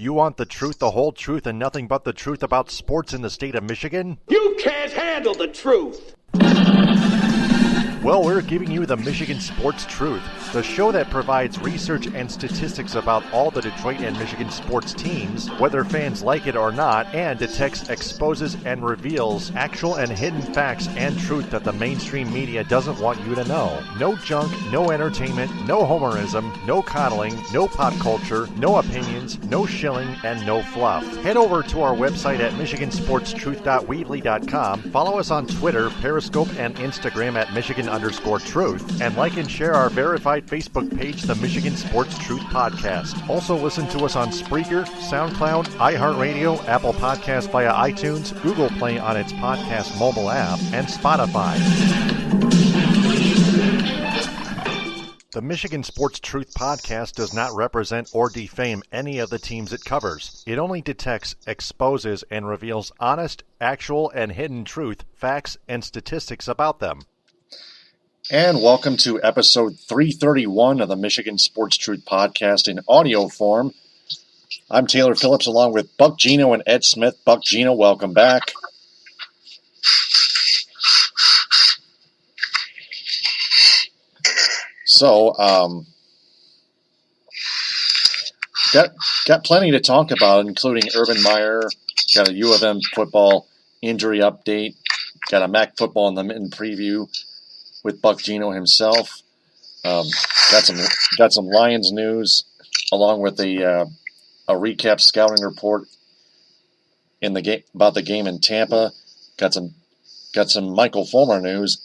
You want the truth, the whole truth, and nothing but the truth about sports in the state of Michigan? You can't handle the truth! Well, we're giving you the Michigan Sports Truth, the show that provides research and statistics about all the Detroit and Michigan sports teams, whether fans like it or not, and detects, exposes, and reveals actual and hidden facts and truth that the mainstream media doesn't want you to know. No junk, no entertainment, no homerism, no coddling, no pop culture, no opinions, no shilling, and no fluff. Head over to our website at michigansportstruth.weebly.com, follow us on Twitter, Periscope, and Instagram at Michigan_Truth, and like and share our verified Facebook page, the Michigan Sports Truth Podcast. Also listen to us on Spreaker, SoundCloud, iHeartRadio, Apple Podcasts via iTunes, Google Play on its podcast mobile app, and Spotify. The Michigan Sports Truth Podcast does not represent or defame any of the teams it covers. It only detects, exposes, and reveals honest, actual, and hidden truth, facts, and statistics about them. And welcome to episode 331 of the Michigan Sports Truth Podcast in audio form. I'm Taylor Phillips along with Buck Geno and Ed Smith. Buck, Geno, welcome back. So, got plenty to talk about, including Urban Meyer, got a U of M football injury update, got a MAC football in the Mitten preview with Buck Geno himself. Got some Lions news, along with a recap scouting report in the game about the game in Tampa. Got some Michael Fulmer news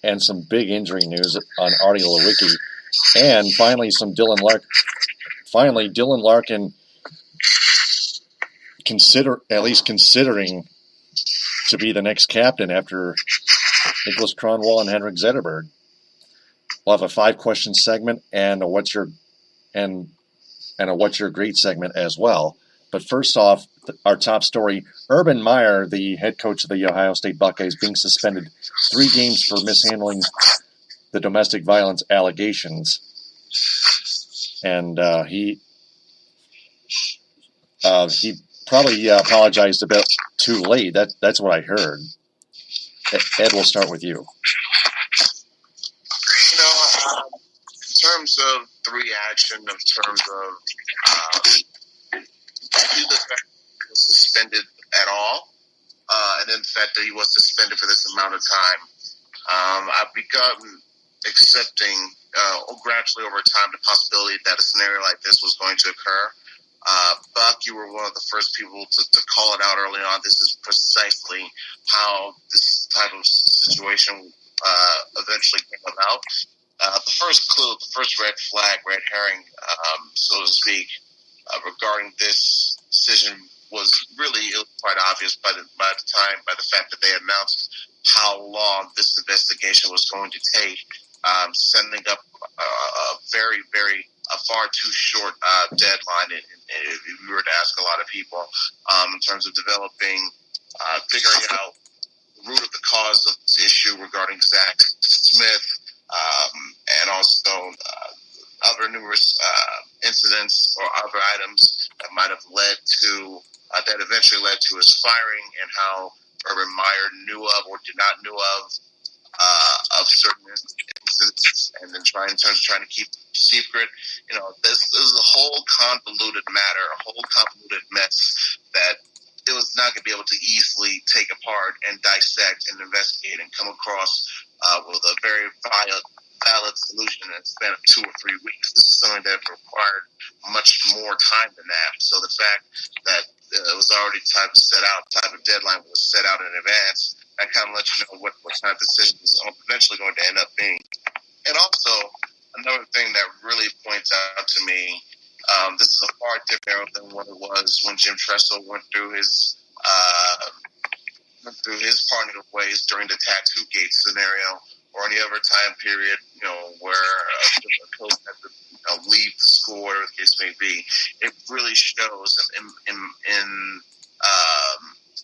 and some big injury news on Artie Lewicki, and finally some Dylan Larkin. Finally, Dylan Larkin considering to be the next captain after Nicholas Cronwall and Henrik Zetterberg. We'll have a 5-question segment and a what's your grade segment as well. But first off, our top story: Urban Meyer, the head coach of the Ohio State Buckeyes, being suspended 3 games for mishandling the domestic violence allegations, and he probably apologized a bit too late. That's what I heard. Ed, we'll start with you. In terms of the reaction, in terms of the fact that he was suspended at all, and then the fact that he was suspended for this amount of time, I've begun accepting gradually over time the possibility that a scenario like this was going to occur. Buck, you were one of the first people to call it out early on. This is precisely how this type of situation eventually came about. The first clue, the first red flag, red herring, so to speak, regarding this decision was quite obvious by the fact that they announced how long this investigation was going to take, sending up a far too short deadline, if you were to ask a lot of people, in terms of figuring out the root of the cause of this issue regarding Zach Smith, and also other numerous incidents or other items that might have that eventually led to his firing, and how Urban Meyer knew of or did not know of certain incidents, and then trying to keep secret. This is a whole convoluted matter, a whole convoluted mess that it was not going to be able to easily take apart and dissect and investigate and come across with a very valid solution in a span of 2 or 3 weeks. This is something that required much more time than that. So the fact that it was already type of deadline was set out in advance, that kind of lets you know what kind of decision is eventually going to end up being. And also, another thing that really points out to me, this is a far different than what it was when Jim Tressel went through his parting of ways during the Tattoo Gate scenario, or any other time period, where a coach had to leave the school, whatever the case may be. It really shows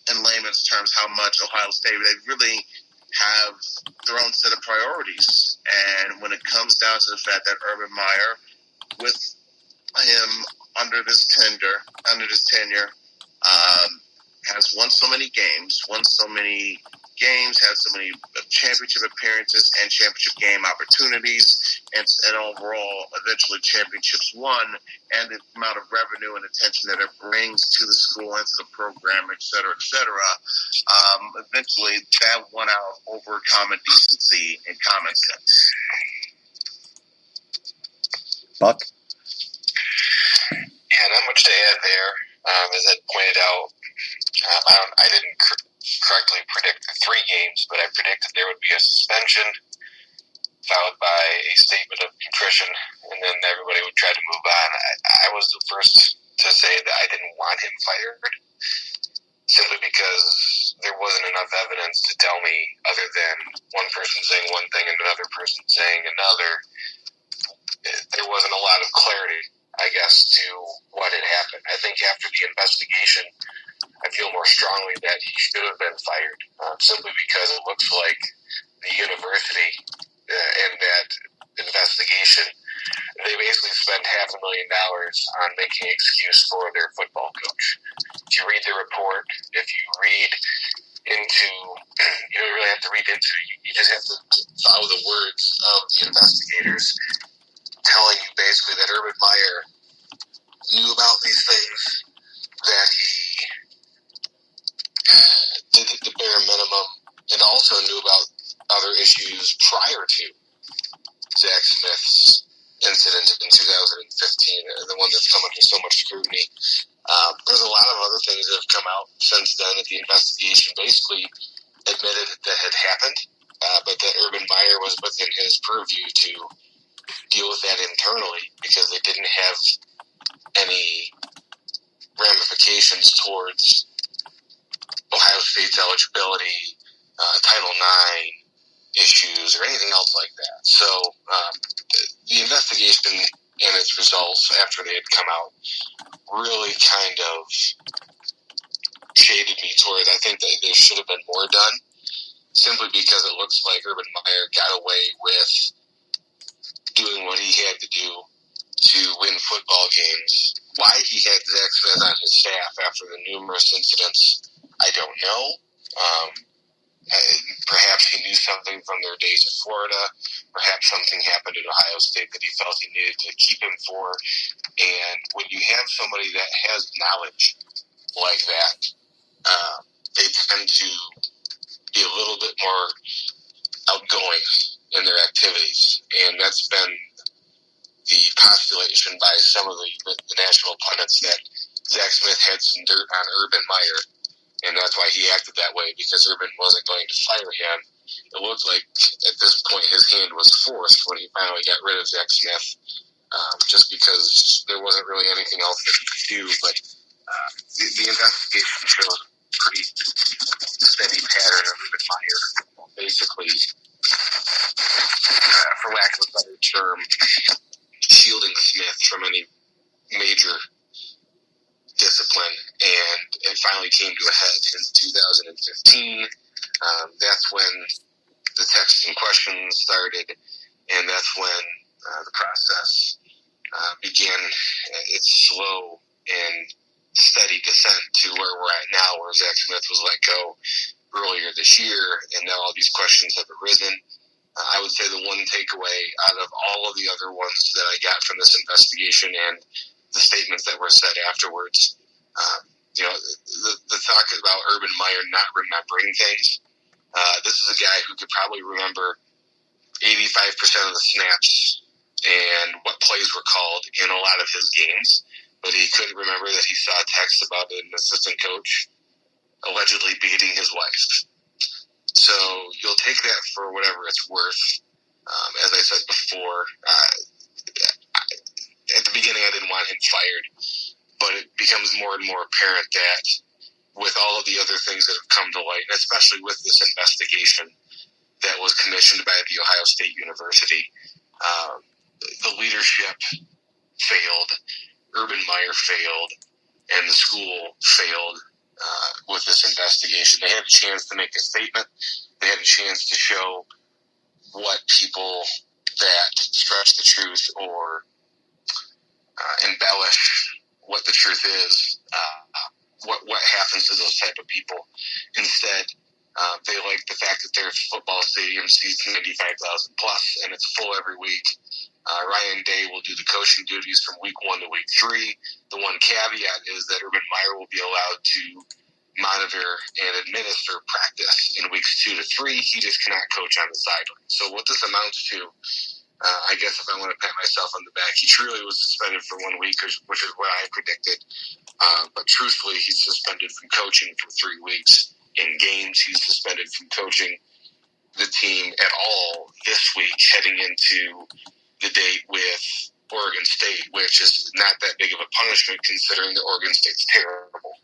in layman's terms how much Ohio State, they really have their own set of priorities. And when it comes down to the fact that Urban Meyer, with him under this tenure. Has won so many games, had so many championship appearances and championship game opportunities, and overall, eventually championships won, and the amount of revenue and attention that it brings to the school and to the program, et cetera, eventually that won out over common decency and common sense. Buck? Yeah, not much to add there. As Ed pointed out, I didn't correctly predict the 3 games, but I predicted there would be a suspension followed by a statement of contrition, and then everybody would try to move on. I was the first to say that I didn't want him fired, simply because there wasn't enough evidence to tell me, other than one person saying one thing and another person saying another. There wasn't a lot of clarity, I guess, to what had happened. I think after the investigation, I feel more strongly that he should have been fired, simply because it looks like the university and that investigation, they basically spent $500,000 on making an excuse for their football coach. If you read the report, if you read into, you don't really have to read into it, you just have to follow the words of the investigators telling you basically that Urban Meyer knew about these things, that he did the bare minimum, and also knew about other issues prior to Zach Smith's incident in 2015, the one that's come under so much scrutiny. There's a lot of other things that have come out since then that the investigation basically admitted that had happened, but that Urban Meyer was within his purview to deal with that internally because they didn't have any ramifications towards Ohio State's eligibility, Title IX issues, or anything else like that. So the investigation and its results after they had come out really kind of shaded me towards, I think that there should have been more done, simply because it looks like Urban Meyer got away with doing what he had to do to win football games. Why he had Zach Smith on his staff after the numerous incidents, I don't know. Perhaps he knew something from their days in Florida. Perhaps something happened at Ohio State that he felt he needed to keep him for. And when you have somebody that has knowledge like that, they tend to be a little bit more outgoing in their activities. And that's been the postulation by some of the national pundits that Zach Smith had some dirt on Urban Meyer, and that's why he acted that way, because Urban wasn't going to fire him. It looked like at this point his hand was forced when he finally got rid of Zach Smith, just because there wasn't really anything else that he could do. But the investigation shows a pretty steady pattern of Urban Meyer basically, for lack of a better term, shielding Smith from any major discipline, and it finally came to a head in 2015. That's when the texts and questions started, and that's when the process began its slow and steady descent to where we're at now, where Zach Smith was let go earlier this year, and now all these questions have arisen. I would say the one takeaway out of all of the other ones that I got from this investigation and the statements that were said afterwards, the talk about Urban Meyer not remembering things. This is a guy who could probably remember 85% of the snaps and what plays were called in a lot of his games, but he couldn't remember that he saw a text about an assistant coach allegedly beating his wife. So you'll take that for whatever it's worth. As I said before, at the beginning I didn't want him fired, but it becomes more and more apparent that with all of the other things that have come to light, and especially with this investigation that was commissioned by the Ohio State University, the leadership failed, Urban Meyer failed, and the school failed with this investigation. They had a chance to make a statement. They had a chance to show what people that stretch the truth or embellish what the truth is, what happens to those type of people. Instead, they like the fact that their football stadium seats 95,000 plus, and it's full every week. Ryan Day will do the coaching duties from week 1 to week 3. The one caveat is that Urban Meyer will be allowed to monitor and administer practice in weeks 2 to 3. He just cannot coach on the sideline. So what this amounts to, I guess if I want to pat myself on the back, he truly was suspended for 1 week, which is what I predicted. But truthfully, he's suspended from coaching for 3 weeks. In games, he's suspended from coaching the team at all this week, heading into the date with Oregon State, which is not that big of a punishment considering that Oregon State's terrible.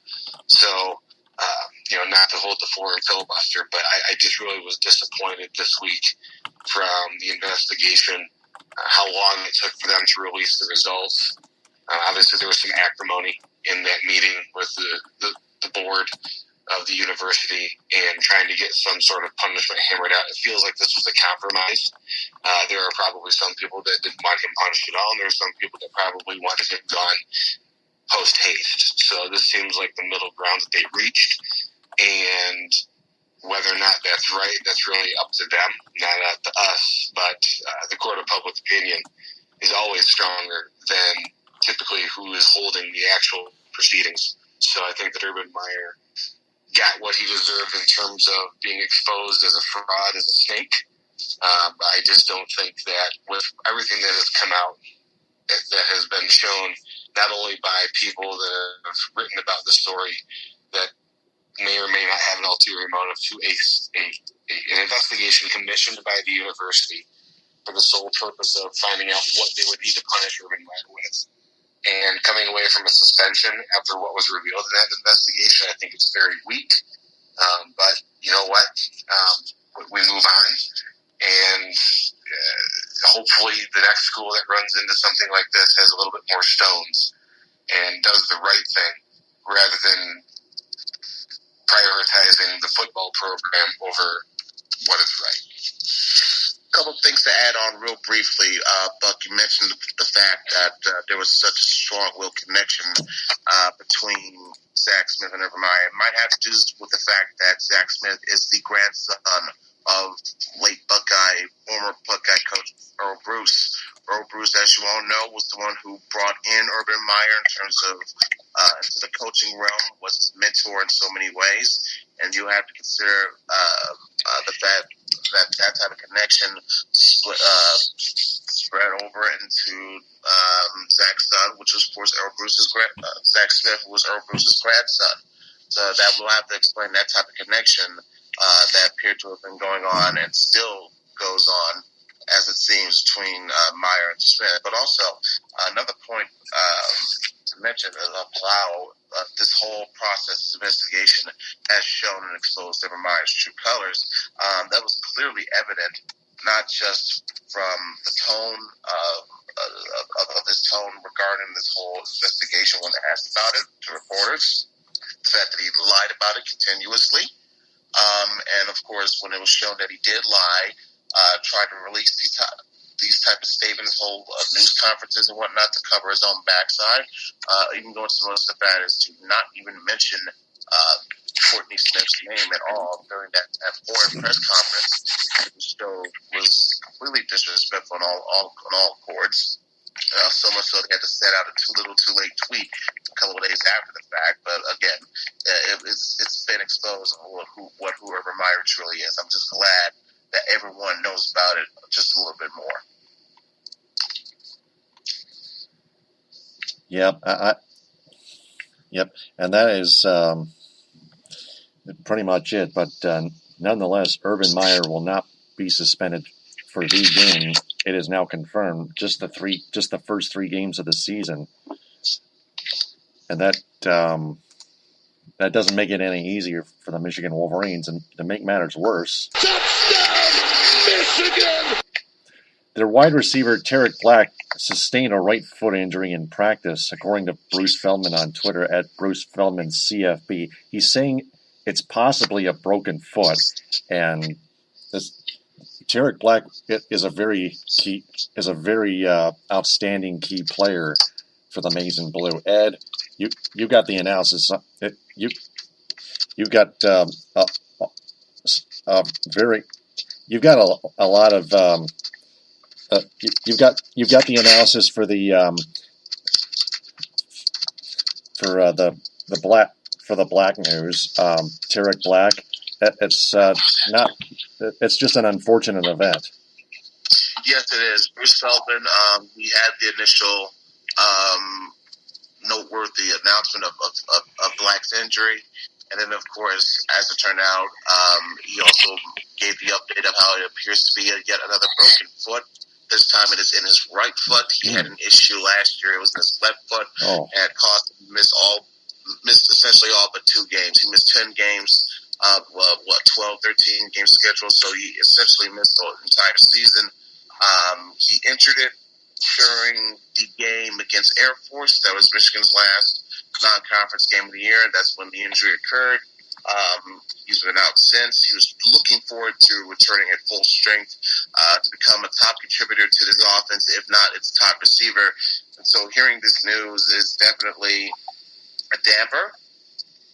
So, not to hold the floor and filibuster, but I just really was disappointed this week from the investigation, how long it took for them to release the results. Obviously, there was some acrimony in that meeting with the board of the university and trying to get some sort of punishment hammered out. It feels like this was a compromise. There are probably some people that didn't want him punished at all, and there are some people that probably wanted him gone post-haste. So this seems like the middle ground that they reached, and whether or not that's right, that's really up to them, not up to us. But the court of public opinion is always stronger than typically who is holding the actual proceedings. So I think that Urban Meyer got what he deserved in terms of being exposed as a fraud, as a snake. I just don't think that with everything that has come out, that has been shown not only by people that have written about the story that may or may not have an ulterior motive, to an investigation commissioned by the university for the sole purpose of finding out what they would need to punish Urban Meyer with. And coming away from a suspension after what was revealed in that investigation, I think it's very weak. But you know what? We move on. And hopefully the next school that runs into something like this has a little bit more stones and does the right thing rather than prioritizing the football program over what is right. Couple things to add on real briefly. Buck, you mentioned the fact that there was such a strong-willed connection between Zach Smith and Urban Meyer. It might have to do with the fact that Zach Smith is the grandson of late Buckeye, former Buckeye coach Earl Bruce. Earl Bruce, as you all know, was the one who brought in Urban Meyer in terms of into the coaching realm, was his mentor in so many ways. And you have to consider the fact that type of connection spread over into Zach's son, which was, of course, Zach Smith was Earl Bruce's grandson. So that will have to explain that type of connection that appeared to have been going on and still goes on, as it seems, between Meyer and Smith. But also, another point to mention is how this whole process, this investigation, has shown and exposed Urban Meyer's true colors. That was clearly evident, not just from the tone of his tone regarding this whole investigation when asked about it to reporters, the fact that he lied about it continuously, and of course when it was shown that he did lie, tried to release these type of statements, hold news conferences and whatnot to cover his own backside, even going so much as bad as to not even mention Courtney Smith's name at all during that foreign press conference. The show was completely disrespectful on all courts. So much so they had to set out a too little too late tweet a couple of days after the fact. But again, it's been exposed on what Urban Meyer truly is. I'm just glad that everyone knows about it just a little bit more. Yep, yep, and that is pretty much it. But nonetheless, Urban Meyer will not be suspended for the game. It is now confirmed. Just the first 3 games of the season, and that doesn't make it any easier for the Michigan Wolverines. And to make matters worse, Michigan! Their wide receiver, Tarik Black, sustained a right foot injury in practice, according to Bruce Feldman on Twitter at Bruce Feldman CFB. He's saying it's possibly a broken foot, and Tarik Black is a very outstanding key player for the Maize and Blue. Ed, you got the analysis. You've got you've got a lot of you've got the analysis for the Black news. Tarik Black. It's just an unfortunate event. Yes, it is. Bruce Feldman, he had the initial noteworthy announcement of Black's injury. And then, of course, as it turned out, he also gave the update of how it appears to be yet another broken foot. This time it is in his right foot. He had an issue last year. It was in his left foot. And it caused him to missed essentially all but 2 games. He missed 10 games. 12, 13 game schedule, so he essentially missed the entire season. He injured it during the game against Air Force. That was Michigan's last non-conference game of the year, and that's when the injury occurred. He's been out since. He was looking forward to returning at full strength to become a top contributor to this offense, if not its top receiver. And so hearing this news is definitely a damper.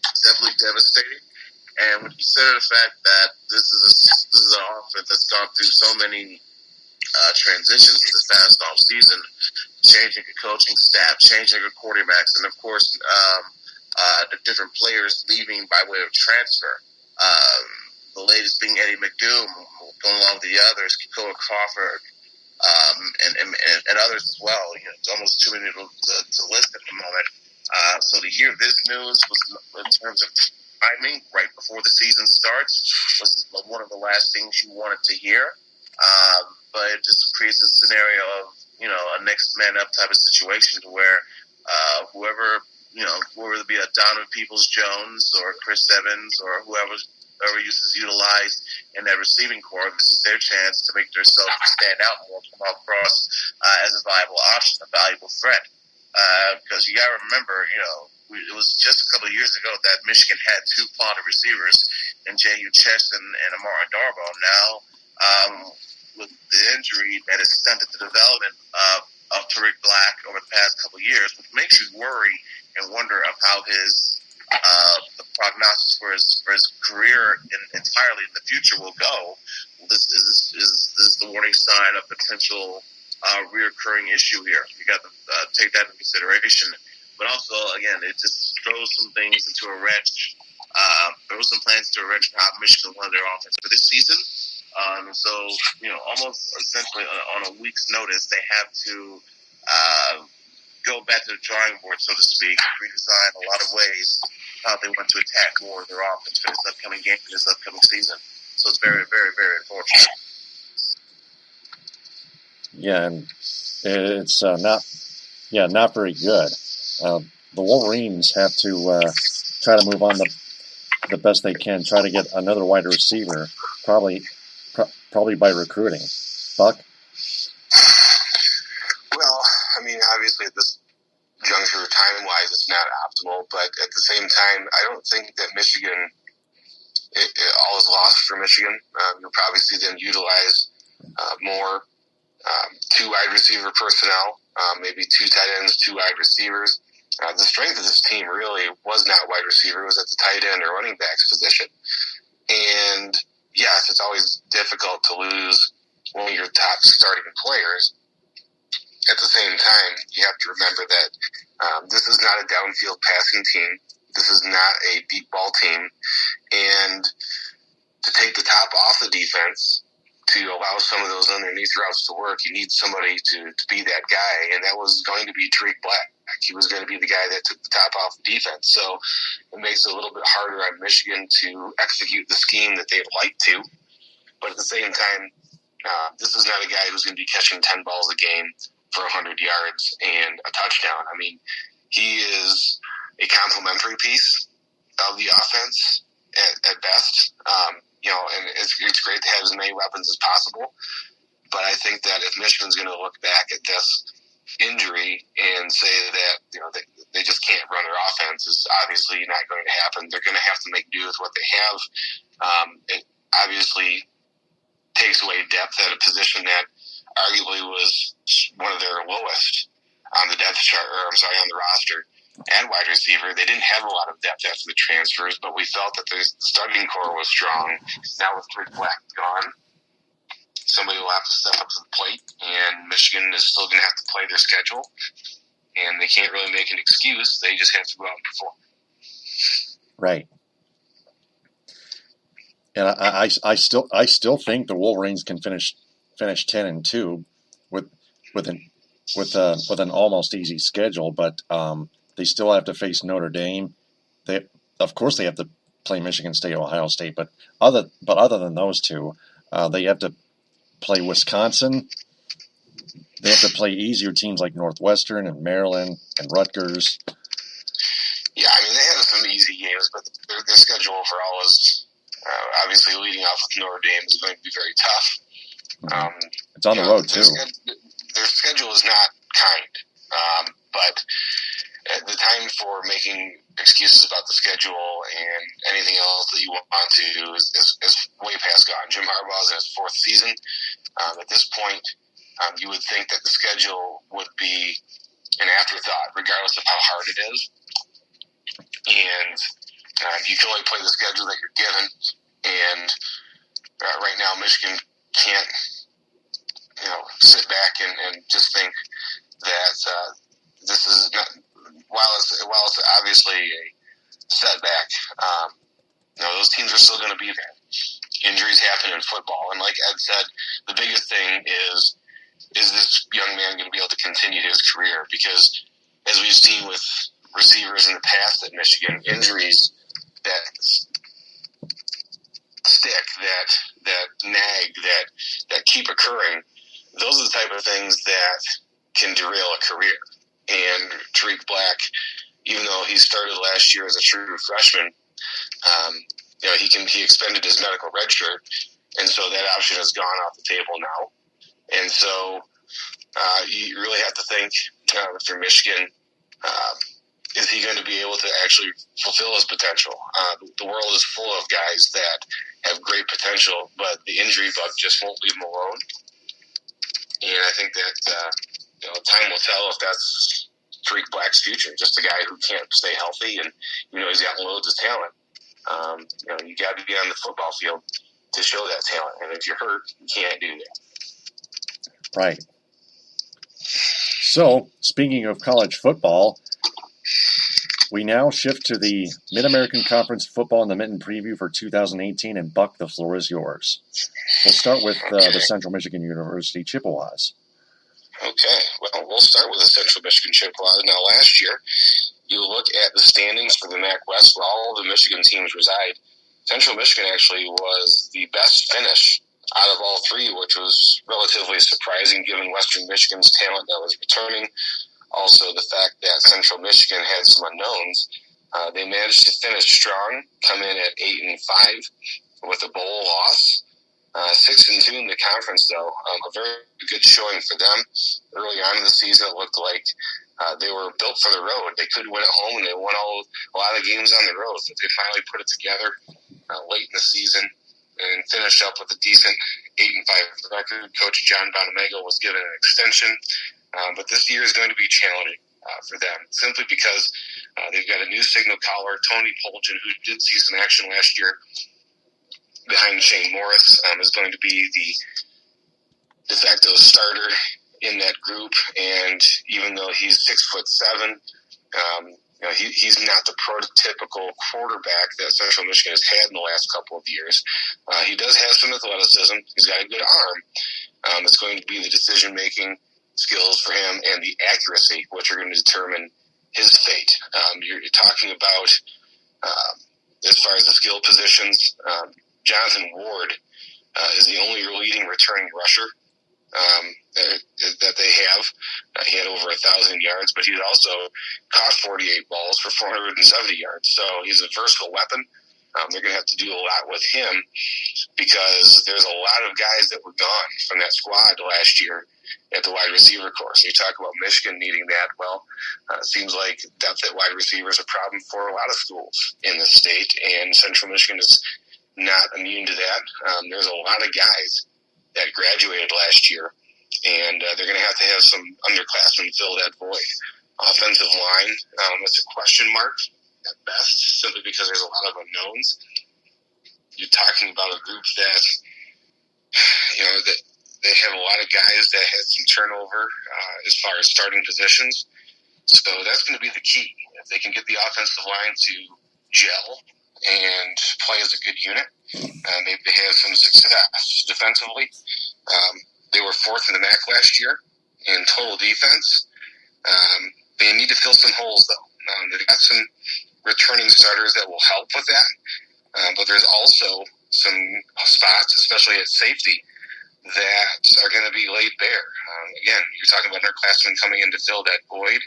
It's definitely devastating. And when you consider the fact that this is an offense that's gone through so many transitions this past off season, changing a coaching staff, changing a quarterbacks, and of course the different players leaving by way of transfer. The latest being Eddie McDoom, going along with the others, Kikoa Crawford, and others as well. It's almost too many to list at the moment. So to hear this news was, in terms of timing, right before the season starts, was one of the last things you wanted to hear. But it just creates a scenario of, a next man up type of situation where whoever it be a Donovan Peoples-Jones or Chris Evans or whoever is utilized in that receiving core, this is their chance to make themselves stand out more, come across as a viable option, a valuable threat. Because you got to remember, it was just a couple of years ago that Michigan had 2 quality receivers in J.U. Cheston and Amari Darbo. Now, with the injury that has stunted the development of Tarik Black over the past couple of years, which makes you worry and wonder of how the prognosis for his career entirely in the future will go. This is the warning sign of potential reoccurring issue here. You got to take that into consideration. But also, again, it just throws some things into a wrench. Throws some plans into a wrench for how Michigan won their offense for this season. So, almost essentially on a week's notice, they have to go back to the drawing board, so to speak, and redesign a lot of ways how they want to attack more of their offense for this upcoming game, for this upcoming season. So it's very, very, very unfortunate. Yeah, and it's not very good. The Wolverines have to try to move on the best they can, try to get another wide receiver, probably by recruiting. Buck? Well, obviously at this juncture, time-wise, it's not optimal, but at the same time, I don't think that Michigan, all is lost for Michigan. You'll probably see them utilize more 2 wide receiver personnel, maybe 2 tight ends, 2 wide receivers. The strength of this team really was not wide receiver. It was at the tight end or running backs position. And yes, it's always difficult to lose one of your top starting players. At the same time, you have to remember that this is not a downfield passing team. This is not a deep ball team. And to take the top off the defense, to allow some of those underneath routes to work, you need somebody to be that guy, and that was going to be Tarik Black. He was going to be the guy that took the top off the defense. So it makes it a little bit harder on Michigan to execute the scheme that they'd like to. But at the same time, this is not a guy who's going to be catching 10 balls a game for 100 yards and a touchdown. He is a complementary piece of the offense at best. And it's great to have as many weapons as possible. But I think that if Michigan's going to look back at this injury and say that they just can't run their offense, is obviously not going to happen. They're going to have to make do with what they have. It obviously takes away depth at a position that arguably was one of their lowest. on the depth chart, on the roster at wide receiver. They didn't have a lot of depth after the transfers, but we felt that the starting core was strong. Now with Tarik Black gone, somebody will have to step up to the plate, and Michigan is still going to have to play their schedule, and they can't really make an excuse. They just have to go out and perform. Right. And I still think the Wolverines can finish 10-2 with an almost easy schedule, but they still have to face Notre Dame. Of course they have to play Michigan State, Ohio State, but other than those two, they have to play Wisconsin. They have to play easier teams like Northwestern and Maryland and Rutgers. Yeah, I mean, they have some easy games, but their schedule overall is obviously leading off with Notre Dame is going to be very tough. It's on the road, too. Their schedule is not kind, but the time for making excuses about the schedule and anything else that you want to is way past gone. Jim Harbaugh's in his fourth season. At this point, you would think that the schedule would be an afterthought, regardless of how hard it is. And you can only play the schedule that you're given. And right now, Michigan can't, sit back and just think that this is not. While it's obviously a setback, those teams are still going to be there. Injuries happen in football, and like Ed said, the biggest thing is this young man going to be able to continue his career? Because as we've seen with receivers in the past at Michigan, injuries that stick, that nag, that keep occurring, those are the type of things that can derail a career. And Tarik Black, even though he started last year as a true freshman, he expended his medical red shirt, and so that option has gone off the table now. And so you really have to think for Michigan, is he going to be able to actually fulfill his potential? The world is full of guys that have great potential, but the injury bug just won't leave them alone. And I think that time will tell if that's Tarik Black's future. Just a guy who can't stay healthy, and he's got loads of talent. You got to be on the football field to show that talent, and if you're hurt, you can't do that. Right. So, speaking of college football, we now shift to the Mid-American Conference Football and the Mitten preview for 2018, and Buck, the floor is yours. We'll start with the Central Michigan University Chippewas. Okay, well, we'll start with the Central Michigan Chippewas. Now, last year, you look at the standings for the MAC West where all of the Michigan teams reside. Central Michigan actually was the best finish out of all three, which was relatively surprising given Western Michigan's talent that was returning. Also, the fact that Central Michigan had some unknowns. They managed to finish strong, come in at 8-5 with a bowl loss. 6-2 in the conference, though. A very good showing for them. Early on in the season, it looked like they were built for the road. They could win at home, and they won a lot of games on the road. But they finally put it together late in the season and finished up with a decent 8-5 record. Coach John Bonamego was given an extension, but this year is going to be challenging for them, simply because they've got a new signal caller, Tony Poljan, who did see some action last year behind Shane Morris, is going to be the de facto starter in that group. And even though he's 6'7", he's not the prototypical quarterback that Central Michigan has had in the last couple of years. He does have some athleticism. He's got a good arm. It's going to be the decision-making skills for him and the accuracy, which are going to determine his fate. You're talking about, as far as the skill positions, Jonathan Ward is the only leading returning rusher that they have. He had over 1,000 yards, but he's also caught 48 balls for 470 yards. So he's a versatile weapon. They're going to have to do a lot with him because there's a lot of guys that were gone from that squad last year at the wide receiver corps. So you talk about Michigan needing that. Well, it seems like depth at wide receiver is a problem for a lot of schools in the state, and Central Michigan is not immune to that. There's a lot of guys that graduated last year and they're going to have some underclassmen fill that void. Offensive line, it's a question mark at best, simply because there's a lot of unknowns. You're talking about a group that, that they have a lot of guys that had some turnover as far as starting positions. So that's going to be the key. If they can get the offensive line to gel and play as a good unit, maybe they have some success defensively. They were fourth in the MAC last year in total defense. They need to fill some holes, though. They've got some returning starters that will help with that. But there's also some spots, especially at safety, that are going to be laid bare. Again, you're talking about underclassmen coming in to fill that void.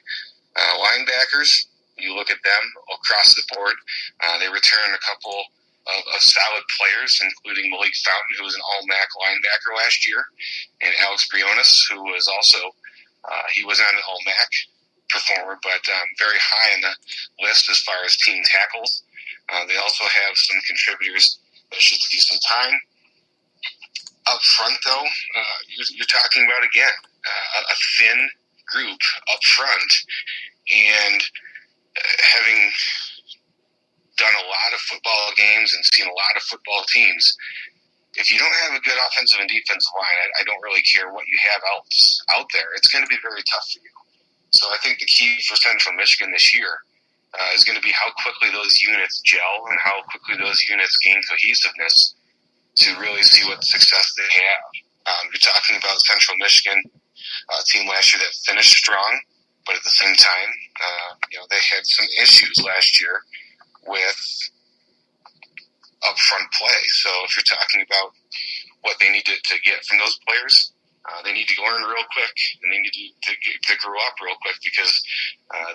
Linebackers, you look at them across the board. They return a couple of solid players, including Malik Fountain, who was an All-MAC linebacker last year, and Alex Briones, who was also he was not an All-MAC performer, but very high on the list as far as team tackles. They also have some contributors that should see some time. Up front, though, you're talking about, again, a thin group up front, and having done a lot of football games and seen a lot of football teams, if you don't have a good offensive and defensive line, I don't really care what you have out there. It's going to be very tough for you. So I think the key for Central Michigan this year is going to be how quickly those units gel and how quickly those units gain cohesiveness to really see what success they have. You're talking about Central Michigan, a team last year that finished strong, but at the same time, they had some issues last year with upfront play. So if you're talking about what they need to get from those players, they need to learn real quick, and they need to grow up real quick, because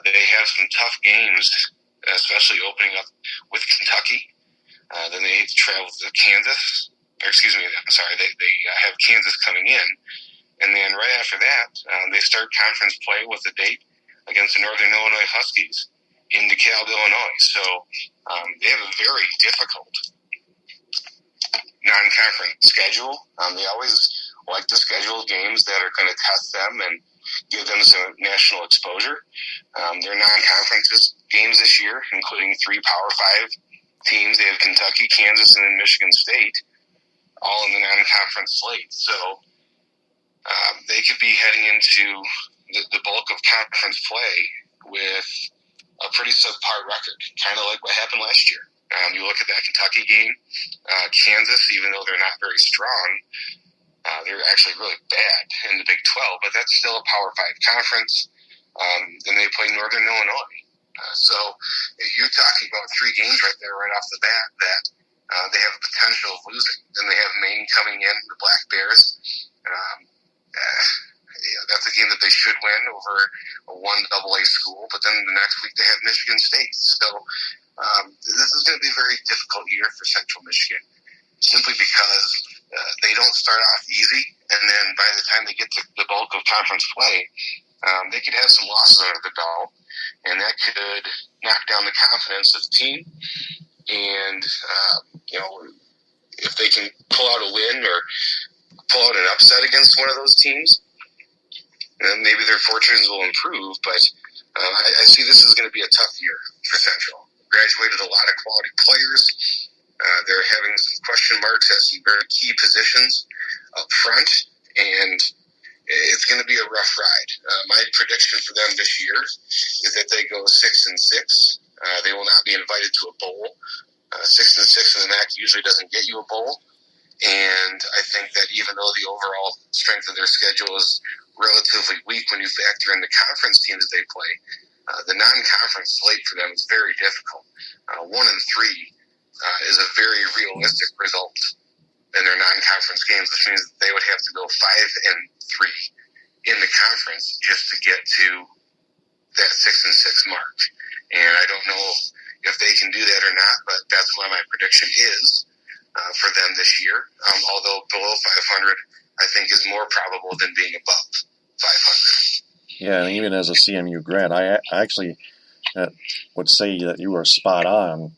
they have some tough games, especially opening up with Kentucky. Then they travel to Kansas. They have Kansas coming in. And then right after that, they start conference play with a date against the Northern Illinois Huskies in DeKalb, Illinois. So they have a very difficult non-conference schedule. They always like to schedule games that are going to test them and give them some national exposure. Their non-conference games this year, including 3 Power 5 teams. They have Kentucky, Kansas, and then Michigan State, all in the non-conference slate. So they could be heading into the bulk of conference play with a pretty subpar record, kind of like what happened last year. You look at that Kentucky game, Kansas, even though they're not very strong, they're actually really bad in the Big 12, but that's still a Power 5 conference. Then they play Northern Illinois. So you're talking about 3 games right there, right off the bat, that they have a potential of losing. Then they have Maine coming in, the Black Bears. That's a game that they should win over a 1AA school, but then the next week they have Michigan State. So this is going to be a very difficult year for Central Michigan, simply because they don't start off easy, and then by the time they get to the bulk of conference play, they could have some losses under the belt, and that could knock down the confidence of the team. And if they can pull out a win or pull out an upset against one of those teams, then maybe their fortunes will improve. But I see this is going to be a tough year for Central. Graduated a lot of quality players. They're having some question marks at some very key positions up front, and it's going to be a rough ride. My prediction for them this year is that they go 6-6. They will not be invited to a bowl. 6-6 in the MAC usually doesn't get you a bowl. And I think that even though the overall strength of their schedule is relatively weak when you factor in the conference teams they play, the non-conference slate for them is very difficult. 1-3 is a very realistic result in their non-conference games, which means that they would have to go 5-3 in the conference just to get to that 6-6 mark. And I don't know if they can do that or not, but that's what my prediction is for them this year. Although below 500, I think, is more probable than being above 500. Yeah, and even as a CMU grad, I actually would say that you were spot on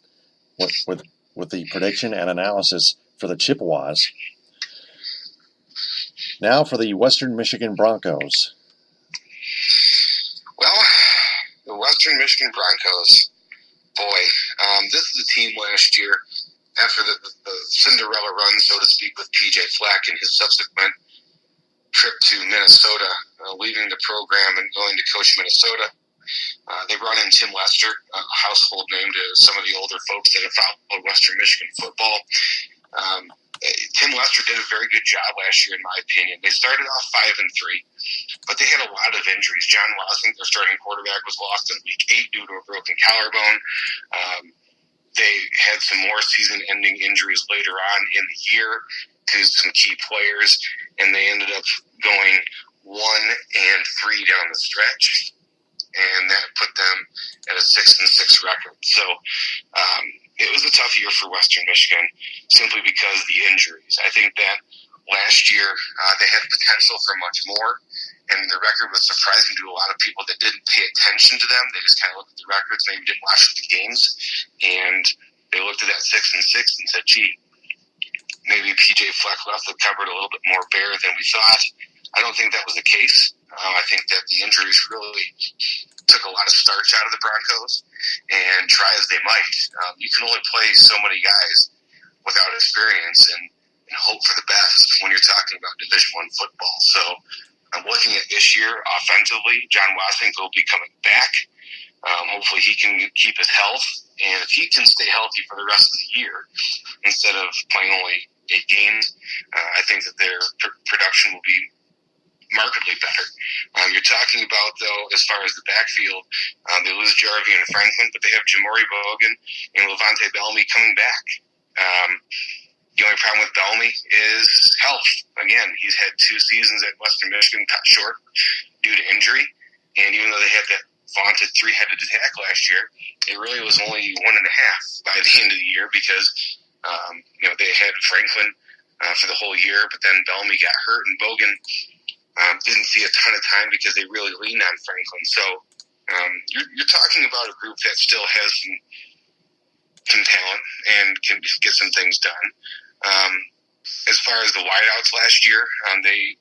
with the prediction and analysis for the Chippewas. Now for the Western Michigan Broncos. Well, the Western Michigan Broncos, boy, this is a team last year, after the Cinderella run, so to speak, with P.J. Fleck and his subsequent trip to Minnesota, leaving the program and going to coach Minnesota. They brought in Tim Lester, a household name to some of the older folks that have followed Western Michigan football. Tim Lester did a very good job last year, in my opinion. They started off 5-3, but they had a lot of injuries. John Wassink, their starting quarterback, was lost in week 8 due to a broken collarbone. They had some more season-ending injuries later on in the year to some key players, and they ended up going 1-3 down the stretch, and that put them at a 6-6 record. So it was a tough year for Western Michigan simply because of the injuries. I think that last year they had potential for much more, and the record was surprising to a lot of people that didn't pay attention to them. They just kind of looked at the records, maybe didn't watch the games, and they looked at that 6-6 and said, gee, maybe P.J. Fleck left the cupboard a little bit more bare than we thought. I don't think that was the case. I think that the injuries really took a lot of starch out of the Broncos, and try as they might, you can only play so many guys without experience and hope for the best when you're talking about Division I football. So I'm looking at this year offensively. John Wassink will be coming back. Hopefully he can keep his health, and if he can stay healthy for the rest of the year instead of playing only 8 games, I think that their production will be markedly better. You're talking about, though, as far as the backfield, they lose Jarvie and Franklin, but they have Jamori Bogan and Levante Bellamy coming back. The only problem with Bellamy is health. Again, he's had 2 seasons at Western Michigan cut short due to injury, and even though they had that vaunted 3-headed attack last year, it really was only 1.5 by the end of the year because they had Franklin for the whole year, but then Bellamy got hurt, and Bogan didn't see a ton of time because they really leaned on Franklin. So you're talking about a group that still has some talent and can get some things done. As far as the wideouts last year, they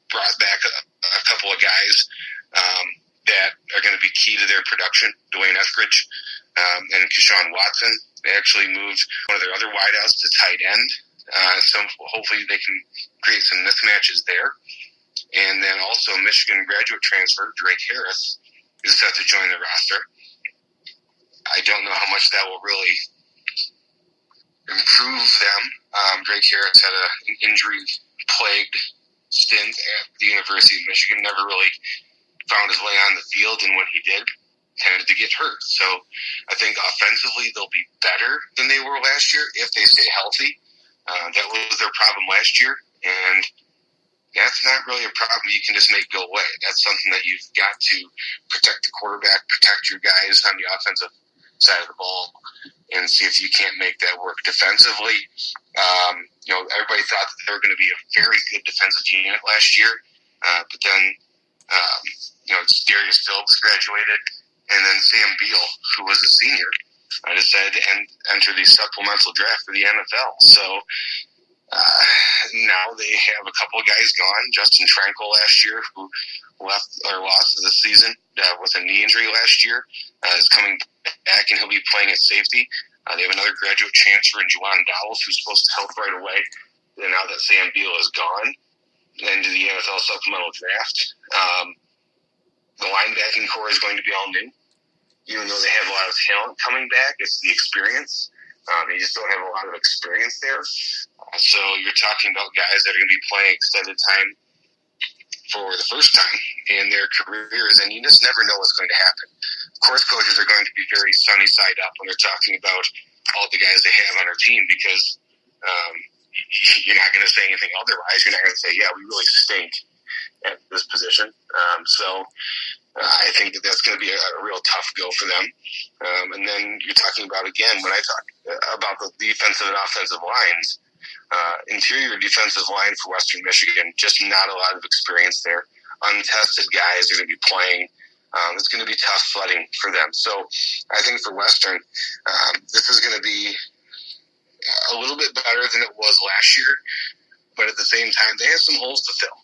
brought back a couple of guys that are going to be key to their production, Dwayne Eskridge and Keyshawn Watson. They actually moved one of their other wideouts to tight end. So hopefully they can create some mismatches there. And then also Michigan graduate transfer, Drake Harris, is set to join the roster. I don't know how much that will really improve them. Drake Harris had an injury-plagued stint at the University of Michigan, never really found his way on the field, and when he did, tended to get hurt. So I think offensively they'll be better than they were last year if they stay healthy. That was their problem last year, and that's not really a problem you can just make go away. That's something that you've got to protect the quarterback, protect your guys on the offensive side of the ball, and see if you can't make that work defensively. Everybody thought that they were going to be a very good defensive unit last year, but then Darius Phillips graduated, and then Sam Beal, who was a senior, decided to enter the supplemental draft for the NFL. So now they have a couple of guys gone. Justin Tranquil last year, who lost the season with a knee injury last year, is coming back, and he'll be playing at safety. They have another graduate transfer in Juwan Dowles, who's supposed to help right away. And now that Sam Beal is gone into the NFL supplemental draft, the linebacking core is going to be all new. Even though they have a lot of talent coming back, it's the experience. They just don't have a lot of experience there. So you're talking about guys that are going to be playing extended time for the first time in their careers, and you just never know what's going to happen. Of course, coaches are going to be very sunny side up when they're talking about all the guys they have on their team because you're not going to say anything otherwise. You're not going to say, yeah, we really stink at this position. So I think that that's going to be a real tough go for them. And then you're talking about, again, when I talk about the defensive and offensive lines, interior defensive line for Western Michigan, just not a lot of experience there. Untested guys are going to be playing. It's going to be tough sledding for them. So I think for Western, this is going to be a little bit better than it was last year, but at the same time, they have some holes to fill.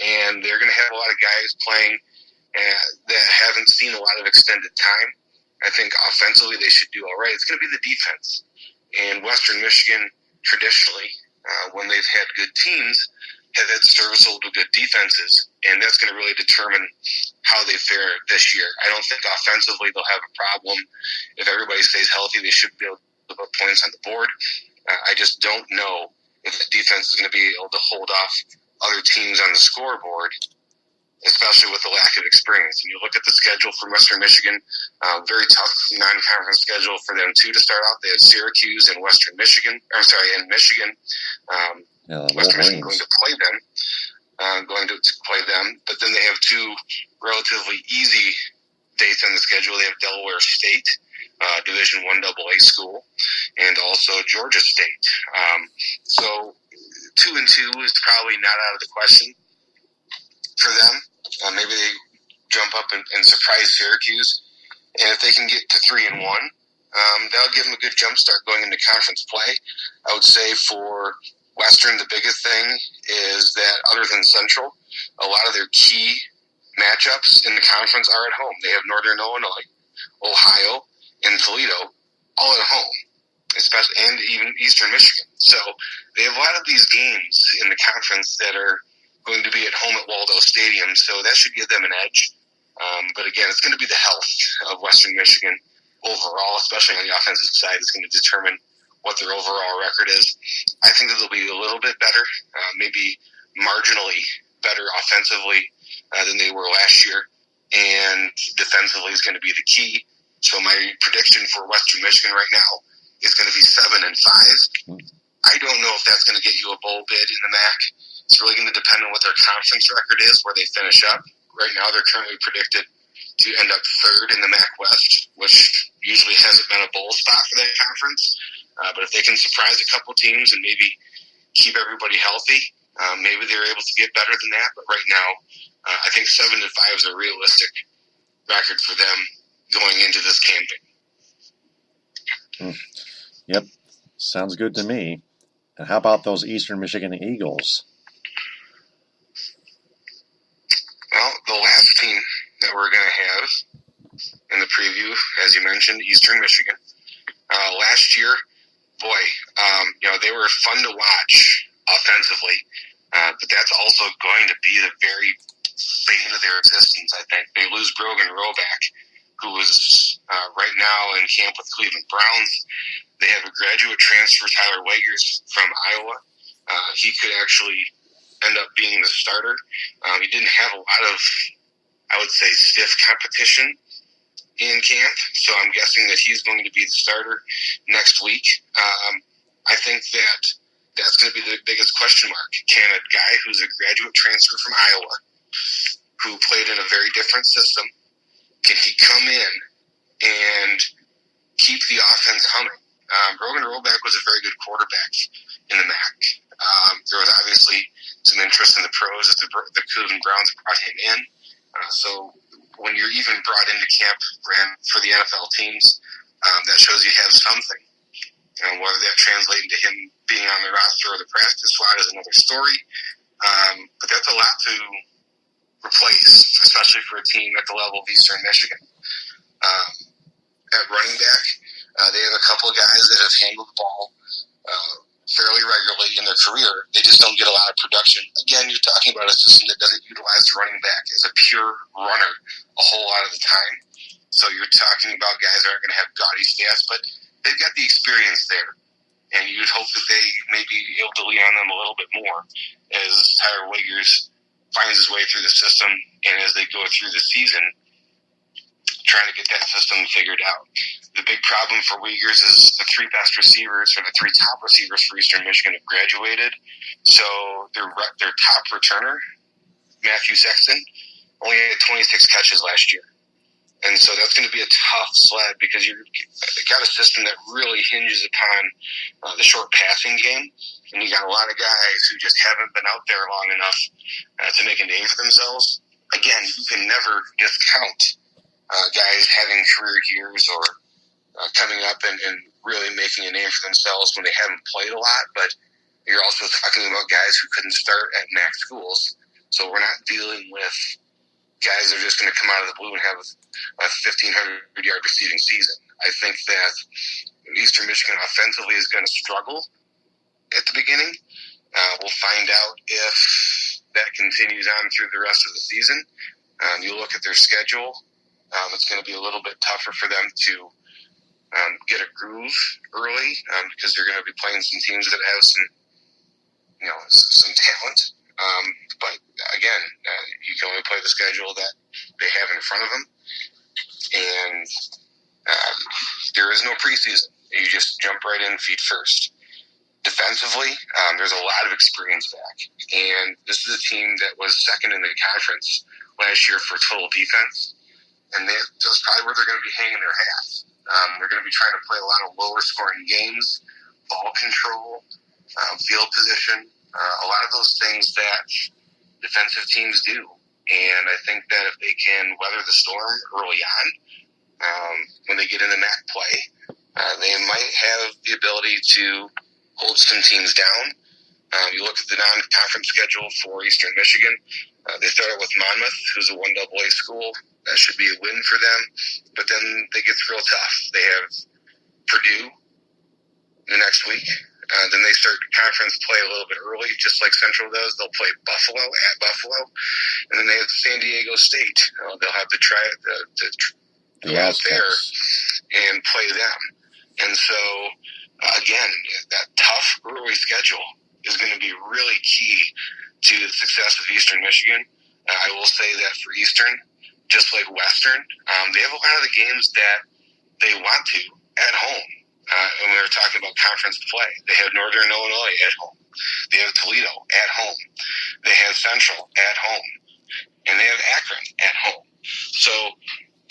and they're going to have a lot of guys playing that haven't seen a lot of extended time. I think offensively they should do all right. It's going to be the defense. And Western Michigan, traditionally, when they've had good teams, have had serviceable to good defenses, and that's going to really determine how they fare this year. I don't think offensively they'll have a problem. If everybody stays healthy, they should be able to put points on the board. I just don't know if the defense is going to be able to hold off other teams on the scoreboard, especially with the lack of experience. And you look at the schedule for Western Michigan, very tough non-conference schedule for them too to start out. They have Syracuse and Michigan. Western Michigan going to play them. But then they have two relatively easy dates on the schedule. They have Delaware State, Division I AA school, and also Georgia State. So 2-2 is probably not out of the question for them. Maybe they jump up and surprise Syracuse, and if they can get to 3-1, that'll give them a good jump start going into conference play. I would say for Western, the biggest thing is that other than Central, a lot of their key matchups in the conference are at home. They have Northern Illinois, Ohio, and Toledo all at home, especially, and even Eastern Michigan. So they have a lot of these games in the conference that are going to be at home at Waldo Stadium, so that should give them an edge. But again, it's going to be the health of Western Michigan overall, especially on the offensive side, is going to determine what their overall record is. I think that they'll be a little bit better, maybe marginally better offensively than they were last year, and defensively is going to be the key. So my prediction for Western Michigan right now is going to be 7-5. I don't know if that's going to get you a bowl bid in the MAC. It's really going to depend on what their conference record is, where they finish up. Right now, they're currently predicted to end up third in the MAC West, which usually hasn't been a bowl spot for that conference. But if they can surprise a couple teams and maybe keep everybody healthy, maybe they're able to get better than that. But right now, I think 7-5 is a realistic record for them going into this camping. Yep, sounds good to me. And how about those Eastern Michigan Eagles? Well, the last team that we're going to have in the preview, as you mentioned, Eastern Michigan. Last year, they were fun to watch offensively, but that's also going to be the very bane of their existence, I think. They lose Brogan Roback, who is right now in camp with Cleveland Browns. They have a graduate transfer, Tyler Wagers, from Iowa. He could actually end up being the starter. He didn't have a lot of, I would say, stiff competition in camp, so I'm guessing that he's going to be the starter next week. I think that's going to be the biggest question mark. Can a guy who's a graduate transfer from Iowa, who played in a very different system, can he come in and keep the offense humming? Brogan Roback was a very good quarterback in the MAC. There was obviously some interest in the pros as the Cleveland Browns brought him in. So when you're even brought into camp for the NFL teams, that shows you have something. Whether that translates into him being on the roster or the practice squad is another story. But that's a lot to replace, especially for a team at the level of Eastern Michigan. At running back, they have a couple of guys that have handled the ball fairly regularly in their career. They just don't get a lot of production. Again, you're talking about a system that doesn't utilize the running back as a pure runner a whole lot of the time. So you're talking about guys that aren't going to have gaudy stats, but they've got the experience there. And you'd hope that they may be able to lean on them a little bit more as Tyler Wagers finds his way through the system and as they go through the season, trying to get that system figured out. The big problem for Uyghurs is the three best receivers, or the three top receivers for Eastern Michigan, have graduated. So their top returner, Matthew Sexton, only had 26 catches last year. And so that's going to be a tough sled because you've got a system that really hinges upon the short passing game. And you got a lot of guys who just haven't been out there long enough to make a name for themselves. Again, you can never discount guys having career years or coming up and really making a name for themselves when they haven't played a lot. But you're also talking about guys who couldn't start at MAC schools So we're not dealing with guys that are just going to come out of the blue and have a 1,500-yard receiving season. I think that Eastern Michigan offensively is going to struggle at the beginning. We'll find out if that continues on through the rest of the season. You look at their schedule, it's going to be a little bit tougher for them to get a groove early because they're going to be playing some teams that have some talent. But again, you can only play the schedule that they have in front of them. And there is no preseason. You just jump right in feet first. Defensively, there's a lot of experience back. And this is a team that was second in the conference last year for total defense. And that's probably where they're going to be hanging their hat. They're going to be trying to play a lot of lower scoring games, ball control, field position, a lot of those things that defensive teams do. And I think that if they can weather the storm early on, when they get into MAC play, they might have the ability to hold some teams down. You look at the non-conference schedule for Eastern Michigan. They started with Monmouth, who's a 1AA school. That should be a win for them. But then it gets real tough. They have Purdue the next week. Then they start conference play a little bit early, just like Central does. They'll play Buffalo at Buffalo. And then they have San Diego State. They'll have to try to go out there and play them. And so, again, that tough early schedule is going to be really key to the success of Eastern Michigan. I will say that for Eastern, just like Western, they have a lot of the games that they want to at home. And we were talking about conference play. They have Northern Illinois at home. They have Toledo at home. They have Central at home. And they have Akron at home. So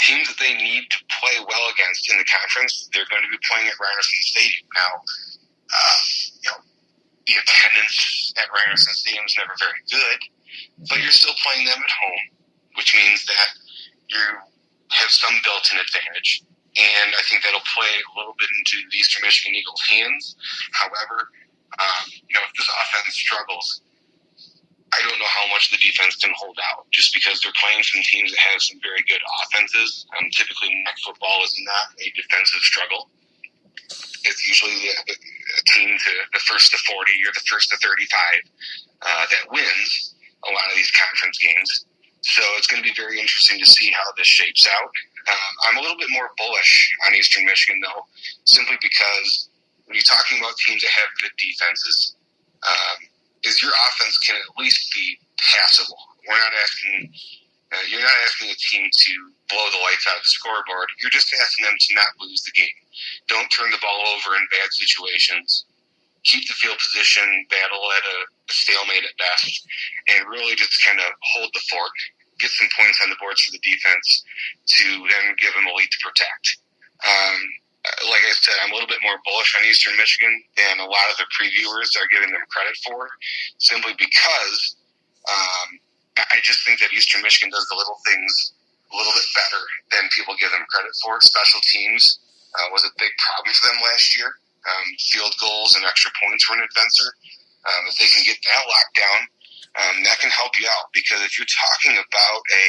teams that they need to play well against in the conference, they're going to be playing at Ryerson Stadium. Now, the attendance at Ryerson Stadium is never very good, but you're still playing them at home, which means that you have some built-in advantage. And I think that'll play a little bit into the Eastern Michigan Eagles' hands. However, if this offense struggles, I don't know how much the defense can hold out, just because they're playing some teams that have some very good offenses. Typically, MAC football is not a defensive struggle. It's usually a team to the first to 40 or the first to 35 that wins a lot of these conference games. So it's going to be very interesting to see how this shapes out. I'm a little bit more bullish on Eastern Michigan, though, simply because when you're talking about teams that have good defenses, is your offense can at least be passable. We're not asking you're not asking a team to blow the lights out of the scoreboard. You're just asking them to not lose the game. Don't turn the ball over in bad situations. Keep the field position battle at a stalemate at best, and really just kind of hold the fort. Get some points on the boards for the defense to then give them a lead to protect. Like I said, I'm a little bit more bullish on Eastern Michigan than a lot of the previewers are giving them credit for, simply because I just think that Eastern Michigan does the little things a little bit better than people give them credit for. Special teams was a big problem for them last year. Field goals and extra points were an adventure. If they can get that locked down, that can help you out, because if you're talking about a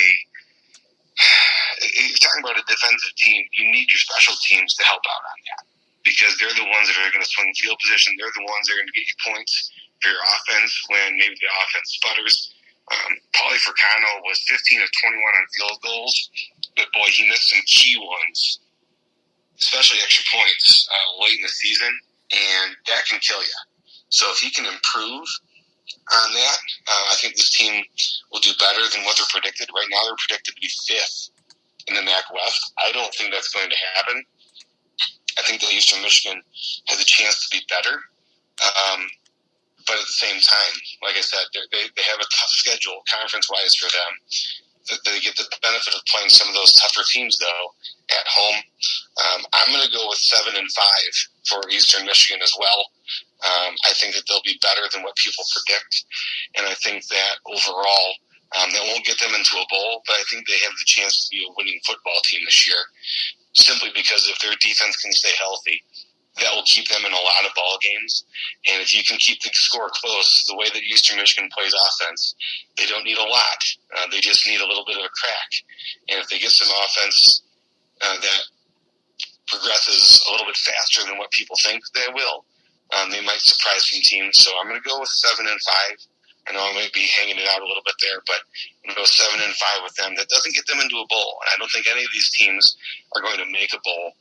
defensive team, you need your special teams to help out on that, because they're the ones that are going to swing field position. They're the ones that are going to get you points for your offense when maybe the offense sputters. Paulie Furcano was 15 of 21 on field goals, but boy, he missed some key ones, especially extra points late in the season, and that can kill you. So if he can improve on that, I think this team will do better than what they're predicted. Right now, they're predicted to be 5th in the MAC West. I don't think that's going to happen. I think that Eastern Michigan has a chance to be better. But at the same time, like I said, they have a tough schedule conference-wise for them. They get the benefit of playing some of those tougher teams, though, at home. I'm going to go with 7-5 for Eastern Michigan as well. I think that they'll be better than what people predict. And I think that overall, that won't get them into a bowl, but I think they have the chance to be a winning football team this year, simply because if their defense can stay healthy, that will keep them in a lot of ball games. And if you can keep the score close, the way that Eastern Michigan plays offense, they don't need a lot. They just need a little bit of a crack. And if they get some offense that progresses a little bit faster than what people think they will, they might surprise some teams. So I'm going to go with 7-5. I know I might be hanging it out a little bit there, but I'm going to go 7-5 with them. That doesn't get them into a bowl. And I don't think any of these teams are going to make a bowl.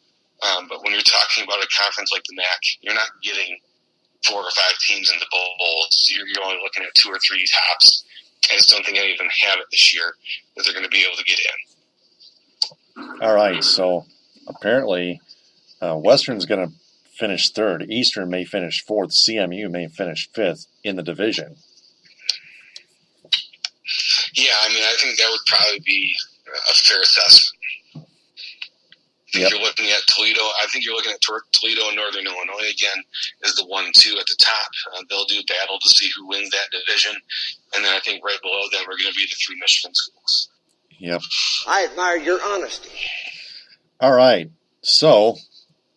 But when you're talking about a conference like the MAC, you're not getting 4 or 5 teams into bowls. You're only looking at 2 or 3 tops. I just don't think any of them have it this year that they're going to be able to get in. All right, so apparently Western's going to finish 3rd. Eastern may finish 4th. CMU may finish 5th in the division. Yeah, I mean, I think that would probably be a fair assessment. Yep. You're looking at Toledo. I think you're looking at Toledo and Northern Illinois again is the 1-2 at the top. They'll do battle to see who wins that division. And then I think right below them are going to be the 3 Michigan schools. Yep. I admire your honesty. All right. So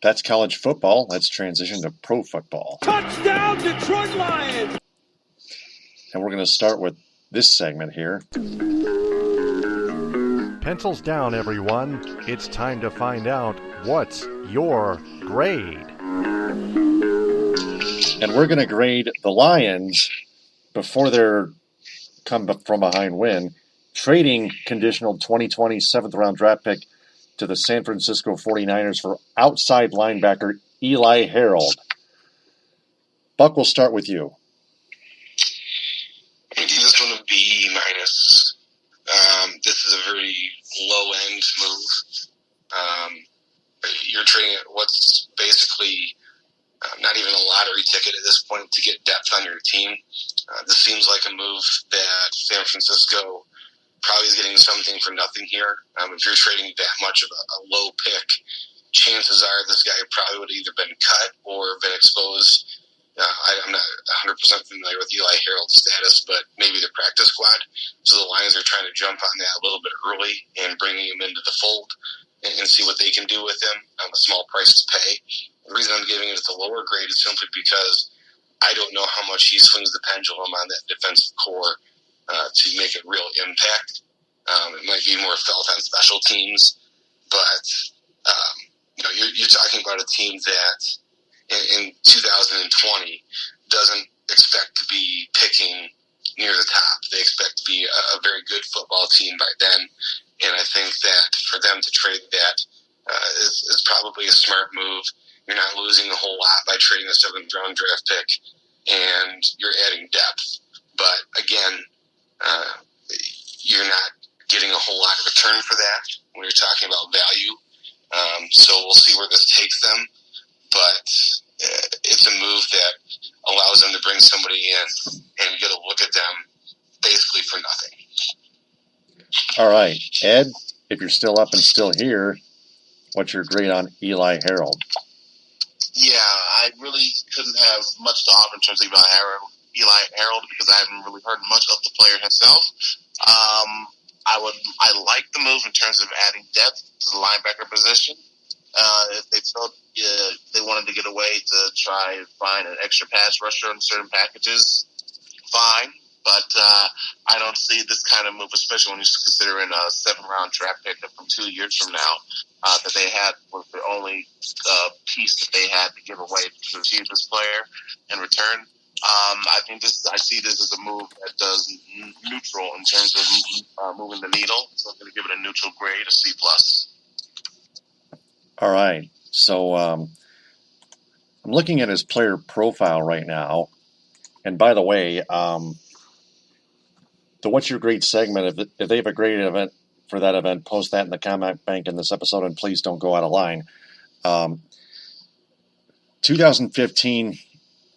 that's college football. Let's transition to pro football. Touchdown, Detroit Lions! And we're going to start with this segment here. Pencils down, everyone. It's time to find out what's your grade. And we're going to grade the Lions before their come from behind win, trading conditional 2020 7th-round draft pick to the San Francisco 49ers for outside linebacker Eli Harold. Buck, we'll start with you. I think this one would be minus. This is a very low-end move. You're trading at what's basically not even a lottery ticket at this point to get depth on your team. This seems like a move that San Francisco probably is getting something for nothing here. If you're trading that much of a low pick, chances are this guy probably would have either been cut or been exposed. I'm not 100% familiar with Eli Harold's status, but maybe the practice squad. So the Lions are trying to jump on that a little bit early and bringing him into the fold and see what they can do with him. A small price to pay. The reason I'm giving it a lower grade is simply because I don't know how much he swings the pendulum on that defensive core to make a real impact. It might be more felt on special teams, but you're talking about a team that in 2020 doesn't expect to be picking near the top. They expect to be a very good football team by then, and I think that for them to trade that is probably a smart move. You're not losing a whole lot by trading a 7th-round draft pick, and you're adding depth. But again, you're not getting a whole lot of return for that when you're talking about value. So we'll see where this takes them. But it's a move that allows them to bring somebody in and get a look at them basically for nothing. All right. Ed, if you're still up and still here, what's your grade on Eli Harold? Yeah, I really couldn't have much to offer in terms of Eli Harold because I haven't really heard much of the player himself. I like the move in terms of adding depth to the linebacker position. If they felt they wanted to get away to try and find an extra pass rusher in certain packages, fine. But I don't see this kind of move, especially when you're considering a 7th-round draft pick from 2 years from now, that they had was the only piece that they had to give away to achieve this player in return. I see this as a move that does neutral in terms of moving the needle. So I'm going to give it a neutral grade, a C+. All right. So I'm looking at his player profile right now. And by the way, the What's Your Grade segment, if they have a grade event for that event, post that in the comment bank in this episode, and please don't go out of line. 2015,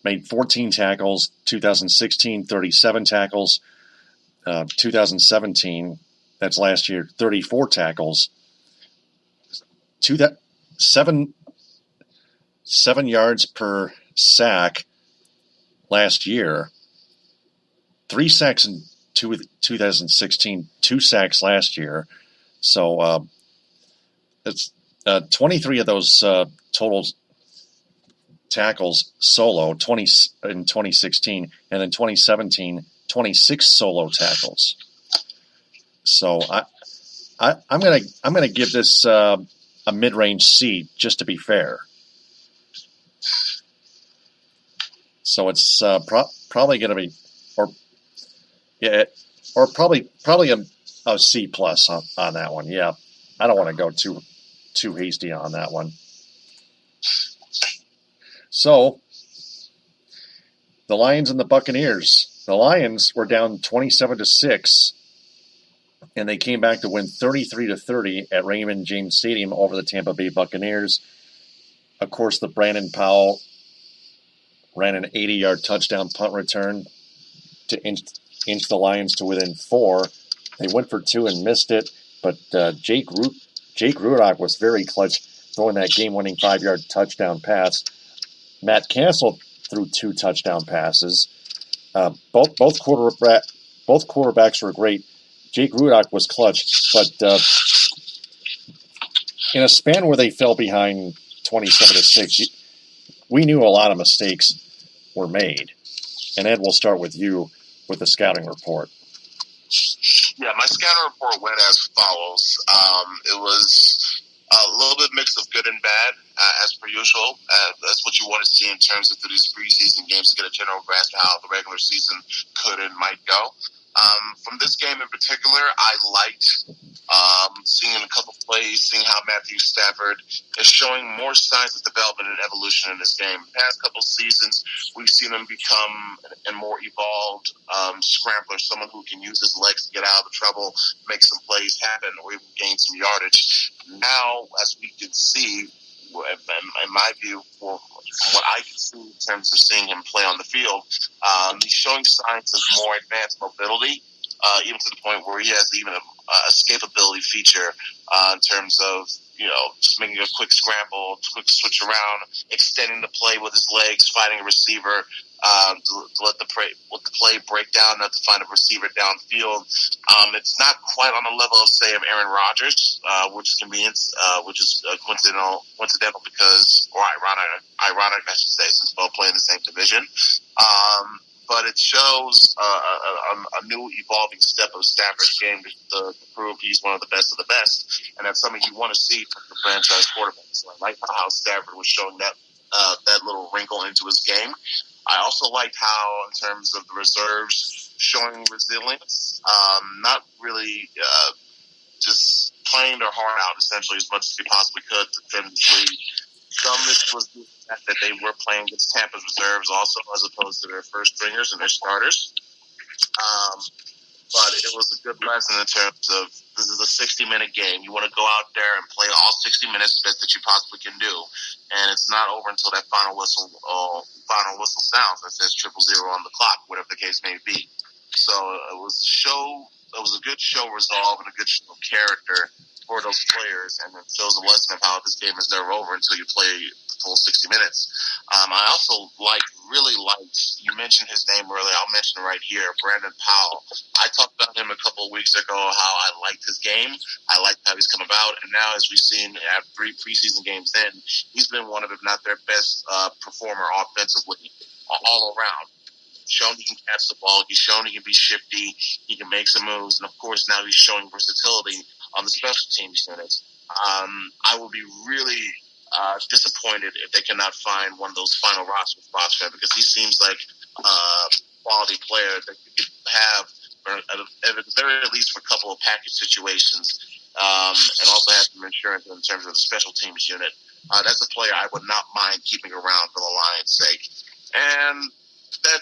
made 14 tackles. 2016, 37 tackles. 2017, that's last year, 34 tackles. 7 yards per sack last year. 3 sacks in 2016, 2 sacks last year. So it's 23 of those totals tackles solo, 20 in 2016, and then 2017, 26 solo tackles. So I'm gonna give this a mid-range C just to be fair. So it's probably going to be, probably a C plus on that one. Yeah, I don't want to go too hasty on that one. So the Lions and the Buccaneers. The Lions were down 27-6, and they came back to win 33-30 at Raymond James Stadium over the Tampa Bay Buccaneers. Of course, the Brandon Powell ran an 80-yard touchdown punt return to inch the Lions to within 4. They went for 2 and missed it, but Jake Rudock was very clutch, throwing that game-winning 5-yard touchdown pass. Matt Castle threw 2 touchdown passes. Both quarterbacks were great. Jake Rudock was clutch, but in a span where they fell behind 27-6, we knew a lot of mistakes were made. And Ed, we'll start with you with the scouting report. Yeah, my scouting report went as follows. It was a little bit mix of good and bad, as per usual. That's what you want to see in terms of these preseason games to get a general grasp of how the regular season could and might go. From this game in particular, I liked seeing a couple plays, seeing how Matthew Stafford is showing more signs of development and evolution in this game. The past couple seasons, we've seen him become a more evolved scrambler, someone who can use his legs to get out of the trouble, make some plays happen, or even gain some yardage. Now, as we can see, in my view, from what I can see in terms of seeing him play on the field, he's showing signs of more advanced mobility, even to the point where he has even a escapability feature in terms of, just making a quick scramble, quick switch around, extending the play with his legs, finding a receiver, to let the play break down, not to find a receiver downfield. It's not quite on the level of, say, of Aaron Rodgers, which is convenient, which is coincidental because, or ironic, I should say, since both play in the same division. But it shows a new evolving step of Stafford's game to prove he's one of the best of the best, and that's something you want to see from the franchise quarterback. So I like how Stafford was showing that little wrinkle into his game. I also liked how, in terms of the reserves, showing resilience, not really just playing their heart out essentially as much as they possibly could to defend the league. Some of it was the fact that they were playing against Tampa's reserves also, as opposed to their first stringers and their starters. But it was a good lesson in terms of, this is a 60-minute game. You want to go out there and play all 60 minutes the best that you possibly can do. And it's not over until that final whistle sounds that says 000 on the clock, whatever the case may be. So it was a good show resolve and a good show of character for those players, and it shows a lesson of how this game is never over until you play the full 60 minutes. I also really liked, you mentioned his name earlier, I'll mention it right here, Brandon Powell. I talked about him a couple of weeks ago, how I liked his game, I liked how he's come about, and now as we've seen at 3 preseason games in, he's been one of, if not their best performer offensively all around. Shown he can catch the ball, he's shown he can be shifty, he can make some moves, and of course now he's showing versatility on the special teams units. I will be really disappointed if they cannot find one of those final roster spots for him, because he seems like a quality player that you could have at the very least for a couple of package situations, and also have some insurance in terms of the special teams unit. That's a player I would not mind keeping around for the Lions' sake. And that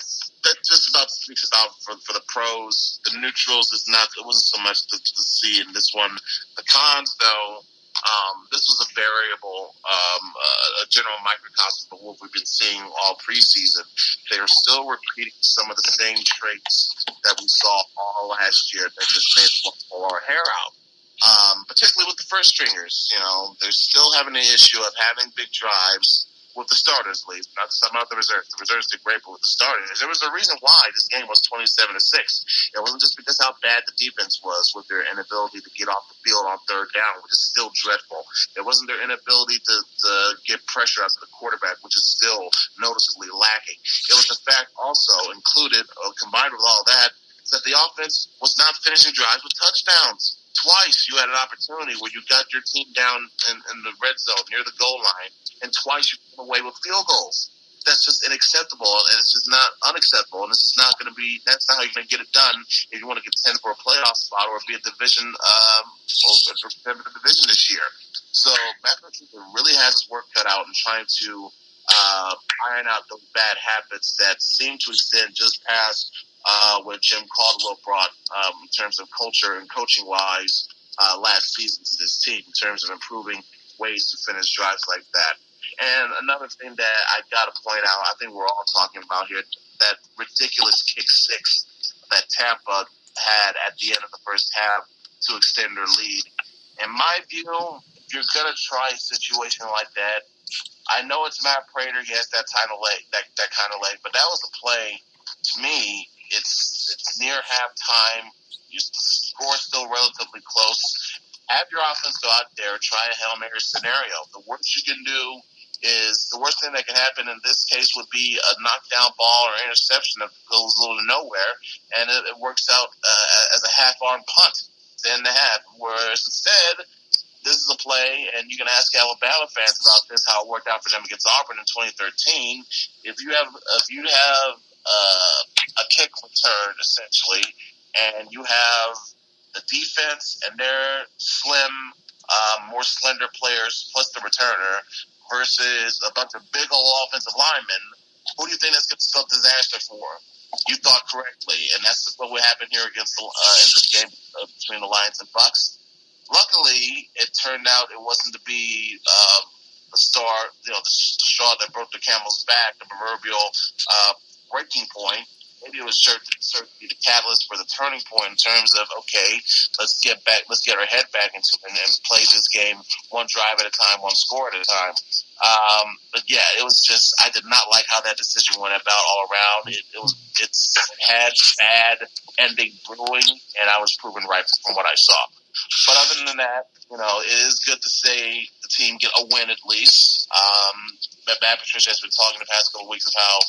just about speaks about for the pros. The neutrals it wasn't so much to see in this one. The cons, though, this was a variable, a general microcosm of what we've been seeing all preseason. They are still repeating some of the same traits that we saw all last year that just made us pull our hair out. Particularly with the first stringers, they're still having the issue of having big drives, with the starters, leave. Not the reserves. The reserves did great, but with the starters, there was a reason why this game was 27-6. It wasn't just because how bad the defense was with their inability to get off the field on third down, which is still dreadful. It wasn't their inability to get pressure out to the quarterback, which is still noticeably lacking. It was the fact also included, combined with all that the offense was not finishing drives with touchdowns. Twice you had an opportunity where you got your team down in the red zone near the goal line, and twice you came away with field goals. That's just unacceptable, and it's just not unacceptable, and it's just not going to be. That's not how you're going to get it done if you want to contend for a playoff spot or be a division or a division this year. So Matt Patricia really has his work cut out in trying to iron out those bad habits that seem to extend just past what Jim Caldwell brought in terms of culture and coaching-wise last season to this team in terms of improving ways to finish drives like that. And another thing that I got to point out, I think we're all talking about here, that ridiculous kick six that Tampa had at the end of the first half to extend their lead. In my view, if you're going to try a situation like that, I know it's Matt Prater, he has that kind of leg, but that was a play, to me, it's near halftime. The score is still relatively close. Have your offense go out there, try a Hail Mary scenario. The worst you can do is, the worst thing that can happen in this case would be a knockdown ball or interception that goes a little to nowhere, and it works out as a half-arm punt to end the half. Whereas instead, this is a play, and you can ask Alabama fans about this, how it worked out for them against Auburn in 2013. If you have a kick return, essentially, and you have the defense and their slim, more slender players plus the returner versus a bunch of big old offensive linemen, who do you think that's going to spell disaster for? You thought correctly, and that's what would happen here against in this game between the Lions and Bucs. Luckily, it turned out it wasn't to be the straw that broke the camel's back, the proverbial breaking point. Maybe it was certainly the catalyst for the turning point in terms of, okay, let's get our head back into it and play this game one drive at a time, one score at a time. But yeah, it was just, I did not like how that decision went about all around. It had bad ending brewing, and I was proven right from what I saw. But other than that, it is good to say the team get a win at least. Matt Patricia has been talking the past couple of weeks of how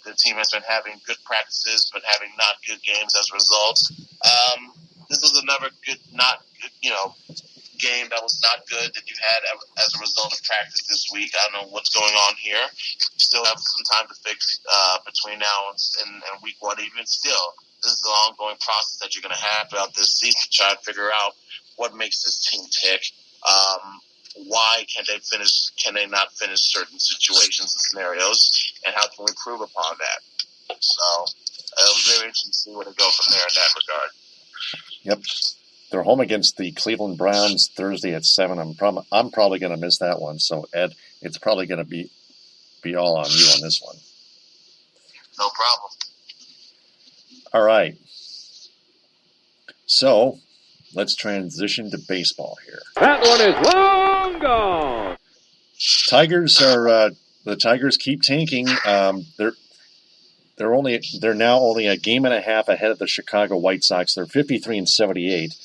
the team has been having good practices but having not good games as a result. This was another not good game that was not good that you had as a result of practice this week. I don't know what's going on here. You still have some time to fix between now and week one. Even still, this is an ongoing process that you're going to have throughout this season to try and figure out what makes this team tick. Why can they not finish certain situations and scenarios, and how can we improve upon that? So it was very interesting to see where they go from there in that regard. Yep. They're home against the Cleveland Browns Thursday at 7. I'm probably going to miss that one. So, Ed, it's probably going to be all on you on this one. No problem. All right. So, let's transition to baseball here. That one is long gone. The Tigers keep tanking. They're now only a game and a half ahead of the Chicago White Sox. They're 53-78.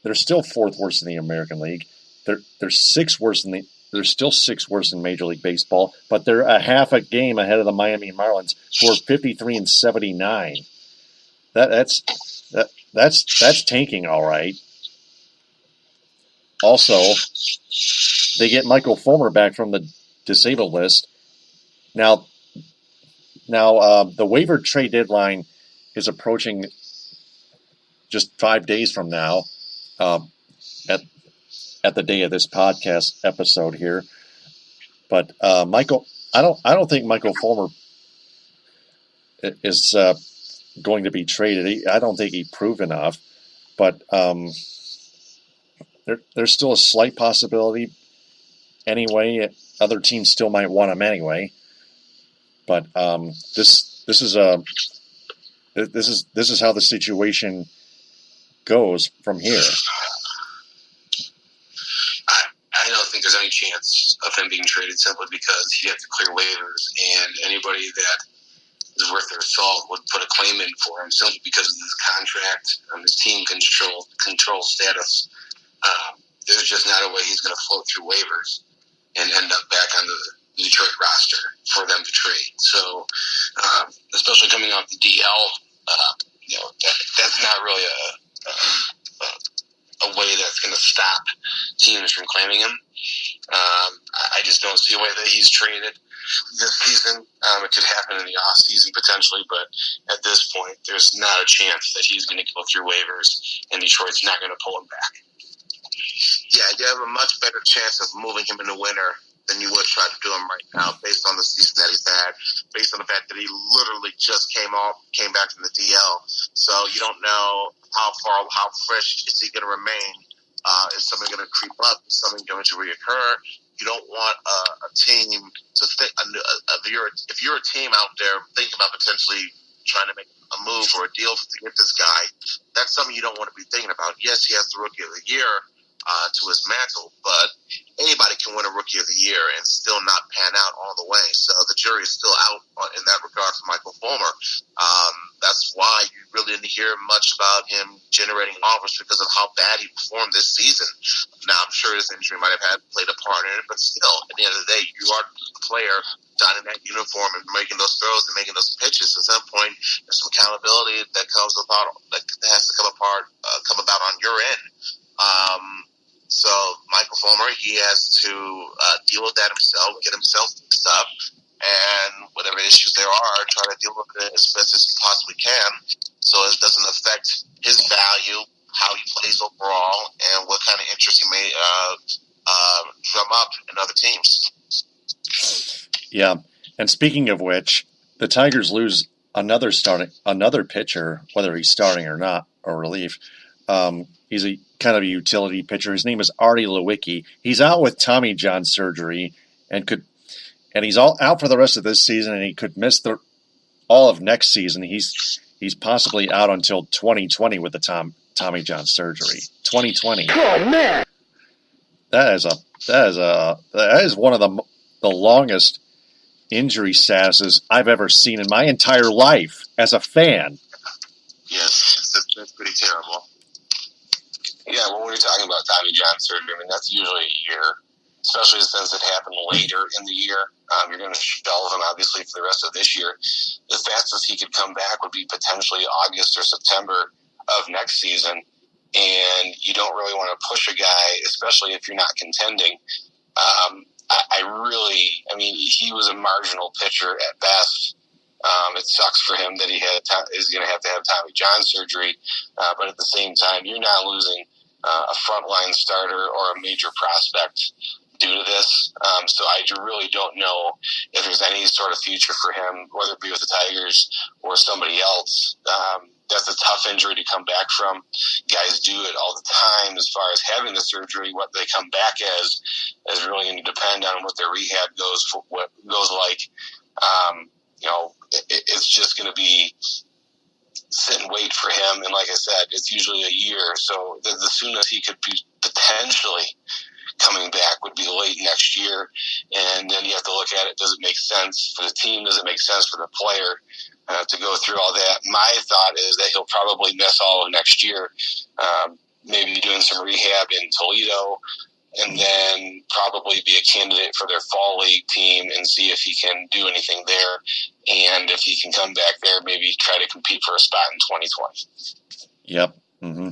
They're still fourth worst in the American League. They're sixth worst they're still sixth worst in Major League Baseball, but they're a half a game ahead of the Miami Marlins, who are 53-79. That's tanking, all right. Also, they get Michael Fulmer back from the disabled list. Now, the waiver trade deadline is approaching just 5 days from now, at the day of this podcast episode here. But Michael, I don't think Michael Fulmer is going to be traded. I don't think he proved enough. But there's still a slight possibility. Anyway, other teams still might want him anyway. But this is how the situation goes from here. I don't think there's any chance chance of him being traded simply because he had to clear waivers, and anybody that is worth their salt would put a claim in for him simply because of his contract, his team control status. There's just not a way he's going to float through waivers and end up back on the Detroit roster for them to trade. So, especially coming off the DL, that's not really a way that's going to stop teams from claiming him. I just don't see a way that he's traded this season. It could happen in the off season potentially, but at this point, there's not a chance that he's going to go through waivers, and Detroit's not going to pull him back. Yeah, you have a much better chance of moving him in the winter than you would try to do him right now, based on the season that he's had, based on the fact that he literally just came back from the DL. So you don't know how fresh is he going to remain. Is something going to creep up? Is something going to reoccur? You don't want a team to think. If you're a team out there thinking about potentially trying to make a move or a deal to get this guy, that's something you don't want to be thinking about. Yes, he has the Rookie of the Year to his mantle, but anybody can win a Rookie of the Year and still not pan out all the way. So the jury is still out in that regard for Michael Fulmer. That's why you really didn't hear much about him generating offers because of how bad he performed this season. Now, I'm sure his injury might have played a part in it, but still, at the end of the day, you are the player donning that uniform and making those throws and making those pitches. At some point, there's some accountability that has to come about on your end. So Michael Fulmer, he has to deal with that himself, get himself fixed up, and whatever issues there are, try to deal with it as best as he possibly can, so it doesn't affect his value, how he plays overall, and what kind of interest he may drum up in other teams. Yeah, and speaking of which, the Tigers lose another pitcher, whether he's starting or not, or relief. He's a kind of a utility pitcher. His name is Artie Lewicki. He's out with Tommy John surgery and he's all out for the rest of this season, and he could miss all of next season. He's possibly out until 2020 with the Tommy John surgery. 2020. Oh man, That is one of the longest injury statuses I've ever seen in my entire life as a fan. Yes, that's pretty terrible. Yeah, well, when you're talking about Tommy John surgery, I mean, that's usually a year, especially since it happened later in the year. You're going to shelve him, obviously, for the rest of this year. The fastest he could come back would be potentially August or September of next season, and you don't really want to push a guy, especially if you're not contending. He was a marginal pitcher at best. It sucks for him that is going to have Tommy John surgery, but at the same time, you're not losing a frontline starter or a major prospect due to this. So I really don't know if there's any sort of future for him, whether it be with the Tigers or somebody else. That's a tough injury to come back from. Guys do it all the time. As far as having the surgery, what they come back as is really going to depend on what their rehab goes like. It's just going to be sit and wait for him. And like I said, it's usually a year. So the soonest he could be potentially coming back would be late next year. And then you have to look at it. Does it make sense for the team? Does it make sense for the player to go through all that? My thought is that he'll probably miss all of next year, maybe doing some rehab in Toledo, and then probably be a candidate for their fall league team and see if he can do anything there. And if he can come back there, maybe try to compete for a spot in 2020. Yep. Mm-hmm.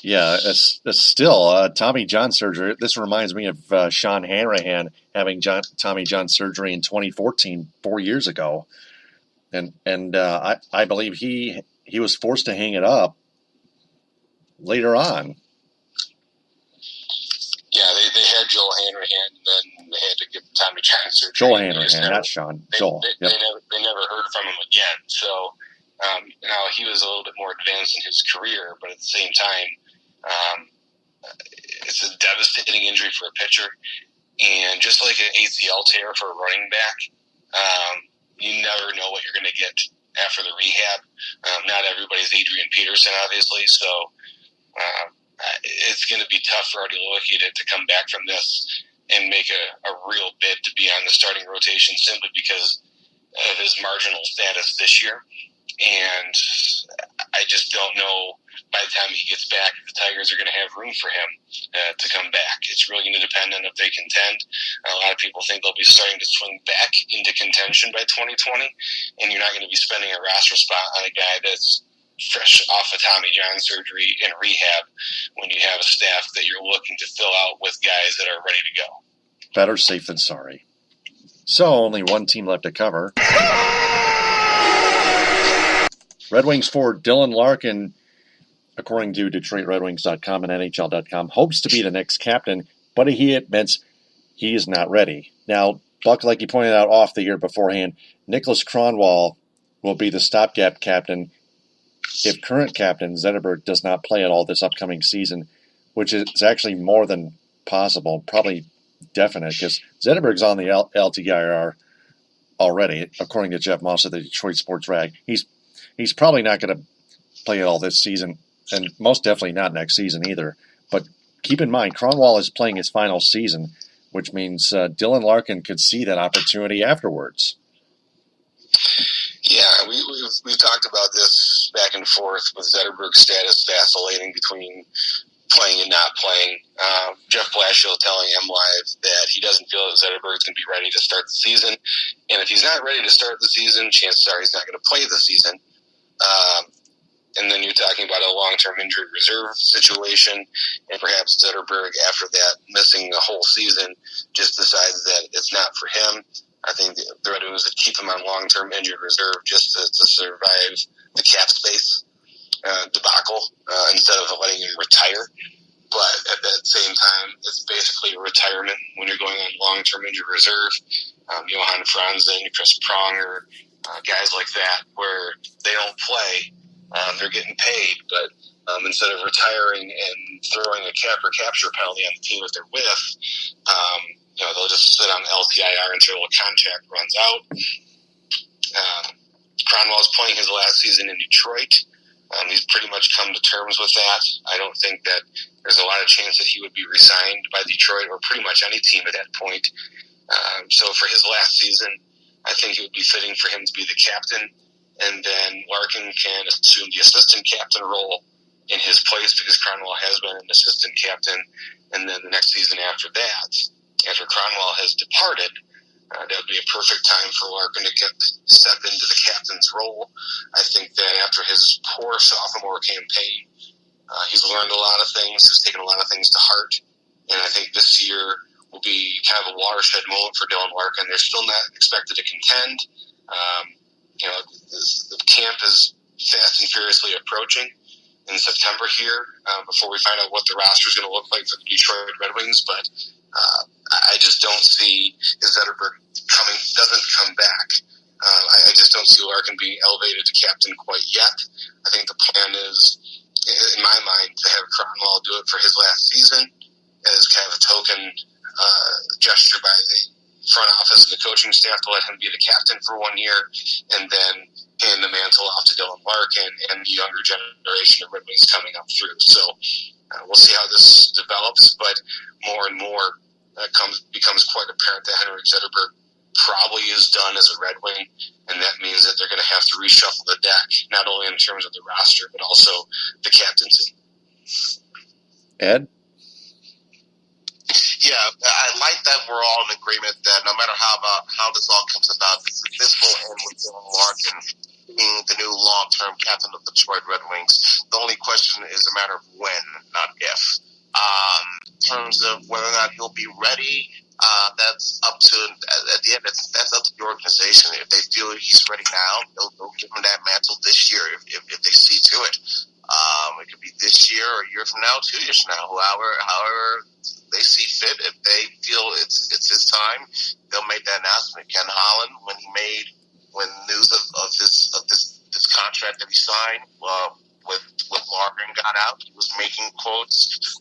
Yeah, it's still Tommy John surgery. This reminds me of Sean Hanrahan having Tommy John surgery in 2014, 4 years ago. And I believe he was forced to hang it up later on. Yeah, they had Joel Hanrahan, and then they had to give Tommy John surgery. Joel Hanrahan, not Sean. Joel. They never heard from him again. So now he was a little bit more advanced in his career, but at the same time, it's a devastating injury for a pitcher. And just like an ACL tear for a running back, you never know what you're going to get after the rehab. Not everybody's Adrian Peterson, obviously, so it's going to be tough for Artie Lewicki to come back from this. and make a real bid to be on the starting rotation simply because of his marginal status this year. And I just don't know by the time he gets back if the Tigers are going to have room for him to come back. It's really going to depend on if they contend. A lot of people think they'll be starting to swing back into contention by 2020, and you're not going to be spending a roster spot on a guy that's fresh off of Tommy John surgery and rehab when you have a staff that you're looking to fill out with guys that are ready to go. Better safe than sorry. So, only one team left to cover. Red Wings forward Dylan Larkin, according to DetroitRedWings.com and NHL.com, hopes to be the next captain, but he admits he is not ready. Now, Buck, like you pointed out off the air beforehand, Nicholas Kronwall will be the stopgap captain if current captain Zetterberg does not play at all this upcoming season, which is actually more than possible, probably definite, because Zetterberg's on the LTIR already, according to Jeff Moss of the Detroit Sports Rag. He's probably not going to play all this season, and most definitely not next season either. But keep in mind, Kronwall is playing his final season, which means Dylan Larkin could see that opportunity afterwards. Yeah, we've talked about this back and forth with Zetterberg's status vacillating between playing and not playing. Jeff Blashill telling M Live that he doesn't feel that Zetterberg's going to be ready to start the season. And if he's not ready to start the season, chances are he's not going to play the season. And then you're talking about a long-term injured reserve situation, and perhaps Zetterberg, after that, missing the whole season, just decides that it's not for him. I think the Red Wings would keep him on long-term injured reserve just to survive the cap space debacle instead of letting him retire. But at that same time, it's basically a retirement when you're going on long-term injured reserve. Johan Franzen, Chris Pronger, guys like that, where they don't play. They're getting paid, but instead of retiring and throwing a cap or capture penalty on the team that they're with, they'll just sit on LTIR until a contract runs out. Kronwall's playing his last season in Detroit. He's pretty much come to terms with that. I don't think that there's a lot of chance that he would be re-signed by Detroit or pretty much any team at that point. So for his last season, I think it would be fitting for him to be the captain. And then Larkin can assume the assistant captain role in his place because Kronwall has been an assistant captain. And then the next season after that, after Kronwall has departed, that would be a perfect time for Larkin to step into the captain's role. I think that after his poor sophomore campaign, he's learned a lot of things, has taken a lot of things to heart. And I think this year will be kind of a watershed moment for Dylan Larkin. They're still not expected to contend. The camp is fast and furiously approaching in September here before we find out what the roster is going to look like for the Detroit Red Wings. But I just don't see if Zetterberg doesn't come back. I just don't see Larkin being elevated to captain quite yet. I think the plan is, in my mind, to have Kronwall do it for his last season as kind of a token gesture by the front office and the coaching staff to let him be the captain for 1 year, and then hand the mantle off to Dylan Larkin and the younger generation of Red Wings coming up through. So we'll see how this develops, but more and more becomes quite apparent that Henrik Zetterberg probably is done as a Red Wing, and that means that they're going to have to reshuffle the deck, not only in terms of the roster, but also the captaincy. Ed? Yeah, I like that we're all in agreement that no matter how this all comes about, this will end with Dylan Larkin being the new long-term captain of the Detroit Red Wings. The only question is a matter of when, not if. In terms of whether or not he'll be ready, that's up to, at the end, that's up to the organization. If they feel he's ready now, they'll give him that mantle this year if they see to it. It could be this year or a year from now, 2 years from now, however they see fit. If they feel it's his time, they'll make that announcement. Ken Holland, when news of this contract that he signed with Larkin got out, he was making quotes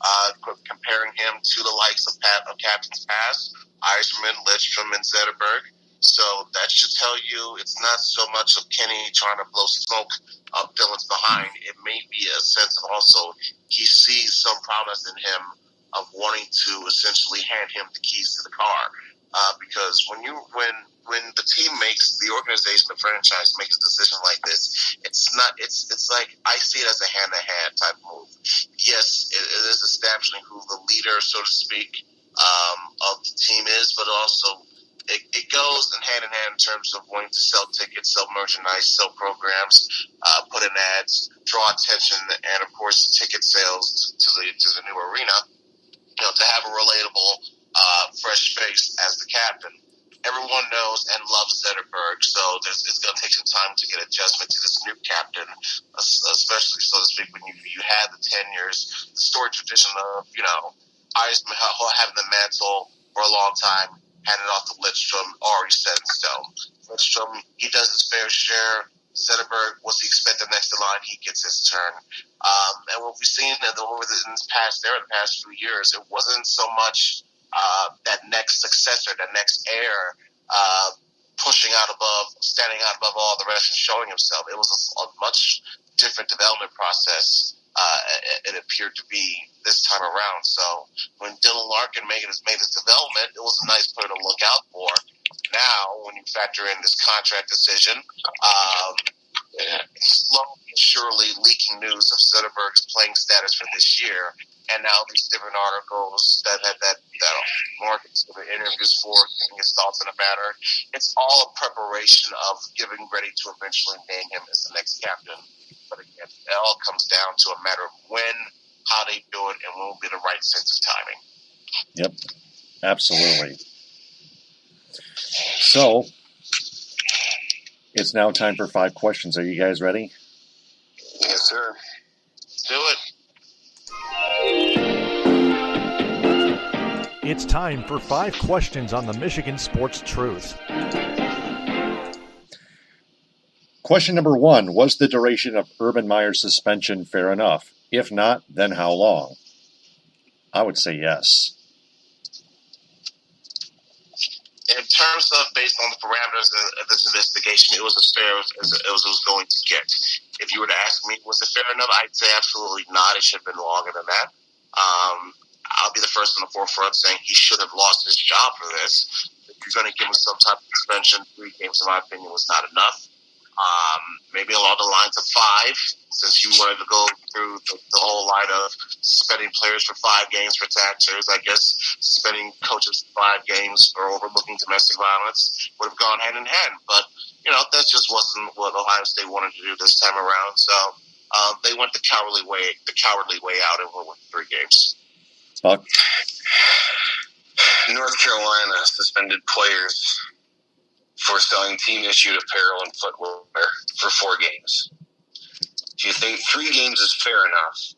comparing him to the likes of captains past, Yzerman, Lidstrom, and Zetterberg. So that should tell you it's not so much of Kenny trying to blow smoke up Dylan's behind. It may be a sense of also he sees some promise in him of wanting to essentially hand him the keys to the car. Because when the team makes the organization, the franchise makes a decision like this, it's like I see it as a hand-to-hand type move. Yes, it is establishing who the leader, so to speak, of the team is, but also it goes hand in hand in terms of wanting to sell tickets, sell merchandise, sell programs, put in ads, draw attention, and of course ticket sales to the new arena. To have a relatable, fresh face as the captain. Everyone knows and loves Zetterberg, so it's going to take some time to get adjustment to this new captain, especially, so to speak, when you had the 10 years, the storied tradition of, Eisman having the mantle for a long time, handed off to Lidstrom, already set in stone. Lidstrom, he does his fair share. Zetterberg, what's he expect the next in line? He gets his turn. And what we've seen in the past few years, it wasn't so much that next successor, that next heir, standing out above all the rest and showing himself. It was a much different development process. It appeared to be this time around. So when Dylan Larkin made his development, it was a nice player to look out for. Now, when you factor in this contract decision, slowly and surely leaking news of Zetterberg's playing status for this year, and now these different articles that Larkin's giving interviews for, giving his thoughts on the matter. It's all a preparation of getting ready to eventually name him as the next captain. But again, it all comes down to a matter of when, how they do it, and when will be the right sense of timing. Yep, absolutely. So, it's now time for 5 questions. Are you guys ready? Yes, sir. Let's do it. It's time for 5 questions on the Michigan Sports Truth. Question number 1. Was the duration of Urban Meyer's suspension fair enough? If not, then how long? I would say yes. In terms of based on the parameters of this investigation, it was as fair as it was going to get. If you were to ask me, was it fair enough? I'd say absolutely not. It should have been longer than that. I'll be the first on the forefront saying he should have lost his job for this. If you're going to give him some type of suspension, 3 games, in my opinion, was not enough. Maybe along the lines of 5, since you wanted to go through the whole line of suspending players for 5 games for taxers. I guess suspending coaches for 5 games for overlooking domestic violence would have gone hand in hand. But, that just wasn't what Ohio State wanted to do this time around. So they went the cowardly way out and went with 3 games. Buck? North Carolina suspended players for selling team-issued apparel and footwear for 4 games. Do you think 3 games is fair enough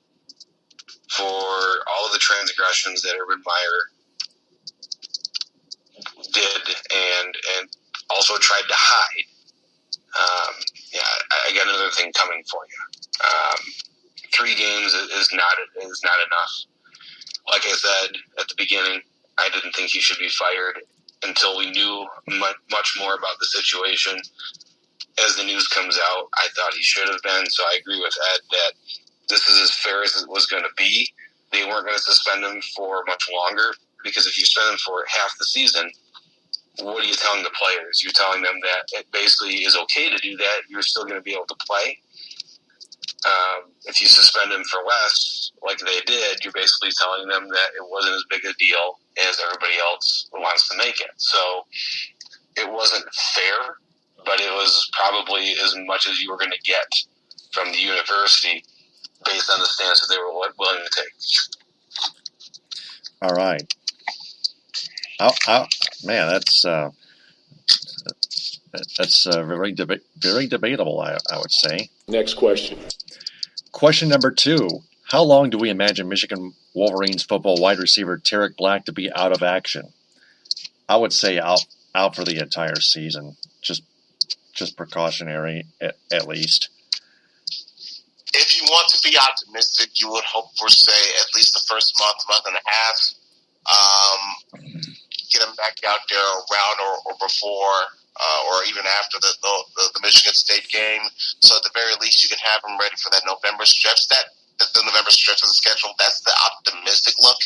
for all of the transgressions that Urban Meyer did and also tried to hide? I got another thing coming for you. 3 games is not enough. Like I said at the beginning, I didn't think he should be fired until we knew much more about the situation. As the news comes out, I thought he should have been. So I agree with Ed that this is as fair as it was going to be. They weren't going to suspend him for much longer, because if you suspend him for half the season, what are you telling the players? You're telling them that it basically is okay to do that. You're still going to be able to play. If you suspend him for less, like they did, you're basically telling them that it wasn't as big a deal as everybody else wants to make it. So it wasn't fair, but it was probably as much as you were going to get from the university based on the stance that they were willing to take. All right. Man, that's very debatable, I would say. Next question. Question number 2. How long do we imagine Michigan Wolverines football wide receiver Tarik Black to be out of action? I would say out for the entire season. Just precautionary, at least. If you want to be optimistic, you would hope for, say, at least the first month and a half. Get him back out there around or before, or even after the Michigan State game. So at the very least, you can have him ready for that November stretch. That the November stretch of the schedule. That's the optimistic look.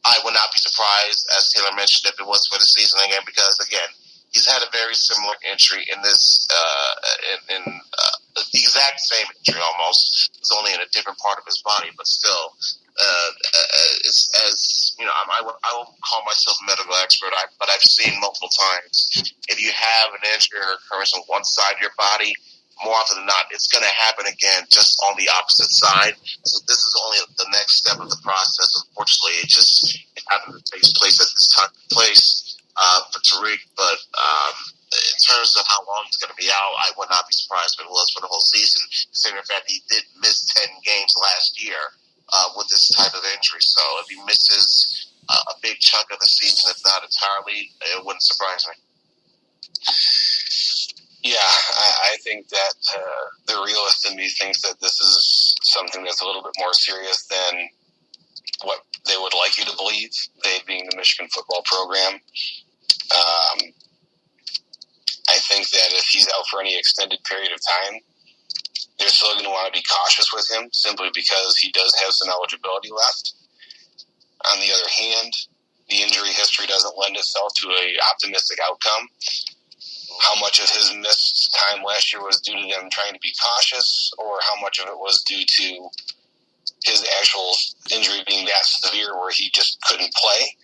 I would not be surprised, as Taylor mentioned, if it was for the season again, because again, he's had a very similar injury in this, the exact same injury almost. It's only in a different part of his body, but still, it's as you know, I won't call myself a medical expert, but I've seen multiple times. If you have an injury or occurrence on one side of your body, more often than not, it's going to happen again just on the opposite side. So this is only the next step of the process. Unfortunately, it happened to take place at this time and place for Tarik. But in terms of how long he's going to be out, I would not be surprised if it was for the whole season, considering the fact that he did miss 10 games last year with this type of injury. So if he misses a big chunk of the season, if not entirely, it wouldn't surprise me. Yeah, I think that the realist in me thinks that this is something that's a little bit more serious than what they would like you to believe, they being the Michigan football program. I think that if he's out for any extended period of time, they're still going to want to be cautious with him simply because he does have some eligibility left. On the other hand, the injury history doesn't lend itself to an optimistic outcome. How much of his missed time last year was due to them trying to be cautious, or how much of it was due to his actual injury being that severe where he just couldn't play?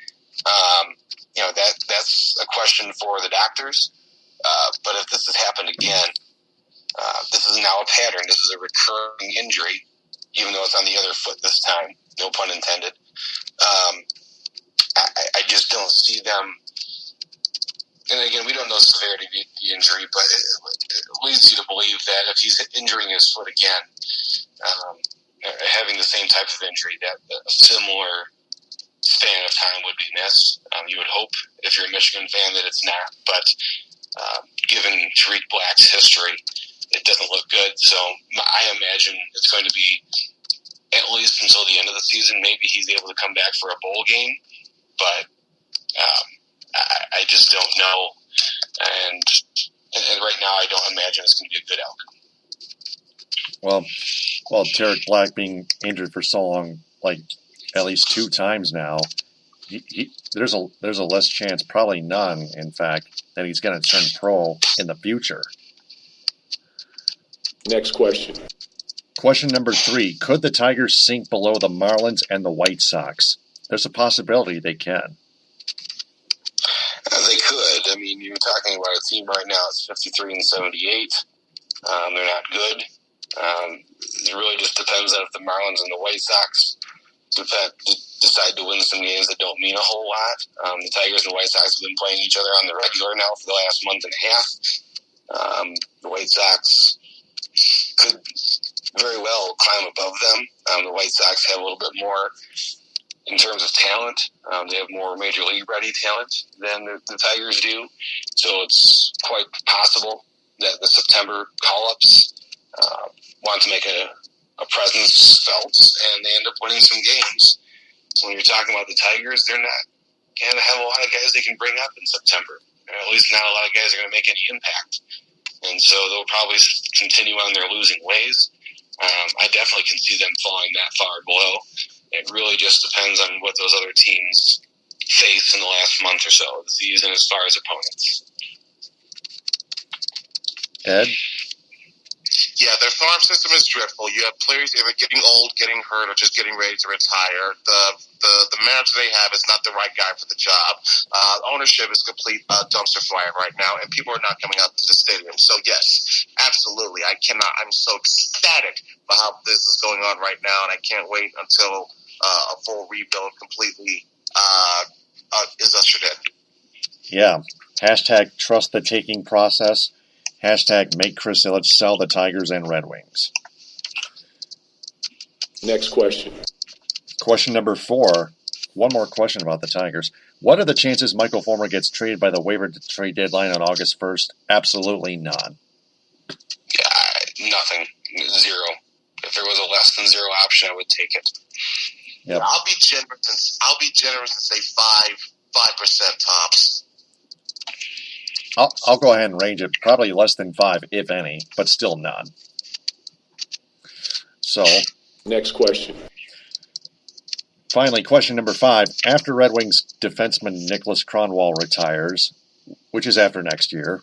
That's a question for the doctors. But if this has happened again, this is now a pattern. This is a recurring injury, even though it's on the other foot this time. No pun intended. I just don't see them. And again, we don't know the severity of the injury, but it leads you to believe that if he's injuring his foot again, having the same type of injury, that a similar span of time would be missed. You would hope, if you're a Michigan fan, that it's not. But given Tarik Black's history, it doesn't look good. So I imagine it's going to be at least until the end of the season. Maybe he's able to come back for a bowl game, but I just don't know. And right now, I don't imagine it's going to be a good outcome. Well, Tarik Black being injured for so long, like at least 2 times now, there's a less chance, probably none, in fact, that he's going to turn pro in the future. Next question. Question number 3. Could the Tigers sink below the Marlins and the White Sox? There's a possibility they can. They could. I mean, you're talking about a team right now that's 53-78. They're not good. It really just depends on if the Marlins and the White Sox decide to win some games that don't mean a whole lot. The Tigers and the White Sox have been playing each other on the regular now for the last month and a half. The White Sox could very well climb above them. The White Sox have a little bit more in terms of talent. They have more major league ready talent than the Tigers do. So it's quite possible that the September call-ups want to make a presence felt, and they end up winning some games. When you're talking about the Tigers, they're not going to have a lot of guys they can bring up in September. Or at least not a lot of guys are going to make any impact. And so they'll probably continue on their losing ways. I definitely can see them falling that far below. It really just depends on what those other teams face in the last month or so of the season as far as opponents. Ed? Yeah, their farm system is dreadful. You have players either getting old, getting hurt, or just getting ready to retire. The manager they have is not the right guy for the job. Ownership is complete dumpster fire right now, and people are not coming out to the stadium. So yes, absolutely. I'm so ecstatic about how this is going on right now, and I can't wait until a full rebuild completely is ushered in. Yeah. Hashtag trust the taking process. Hashtag make Chris Ilitch sell the Tigers and Red Wings. Next question. Question number 4. One more question about the Tigers. What are the chances Michael Fulmer gets traded by the waiver trade deadline on August 1st? Absolutely none. Nothing. 0. If there was a less than 0 option, I would take it. Yep. I'll be generous and say 5% tops. I'll go ahead and range it. Probably less than 5, if any, but still none. So, Next question. Finally, question number 5. After Red Wings defenseman Nicholas Kronwall retires, which is after next year,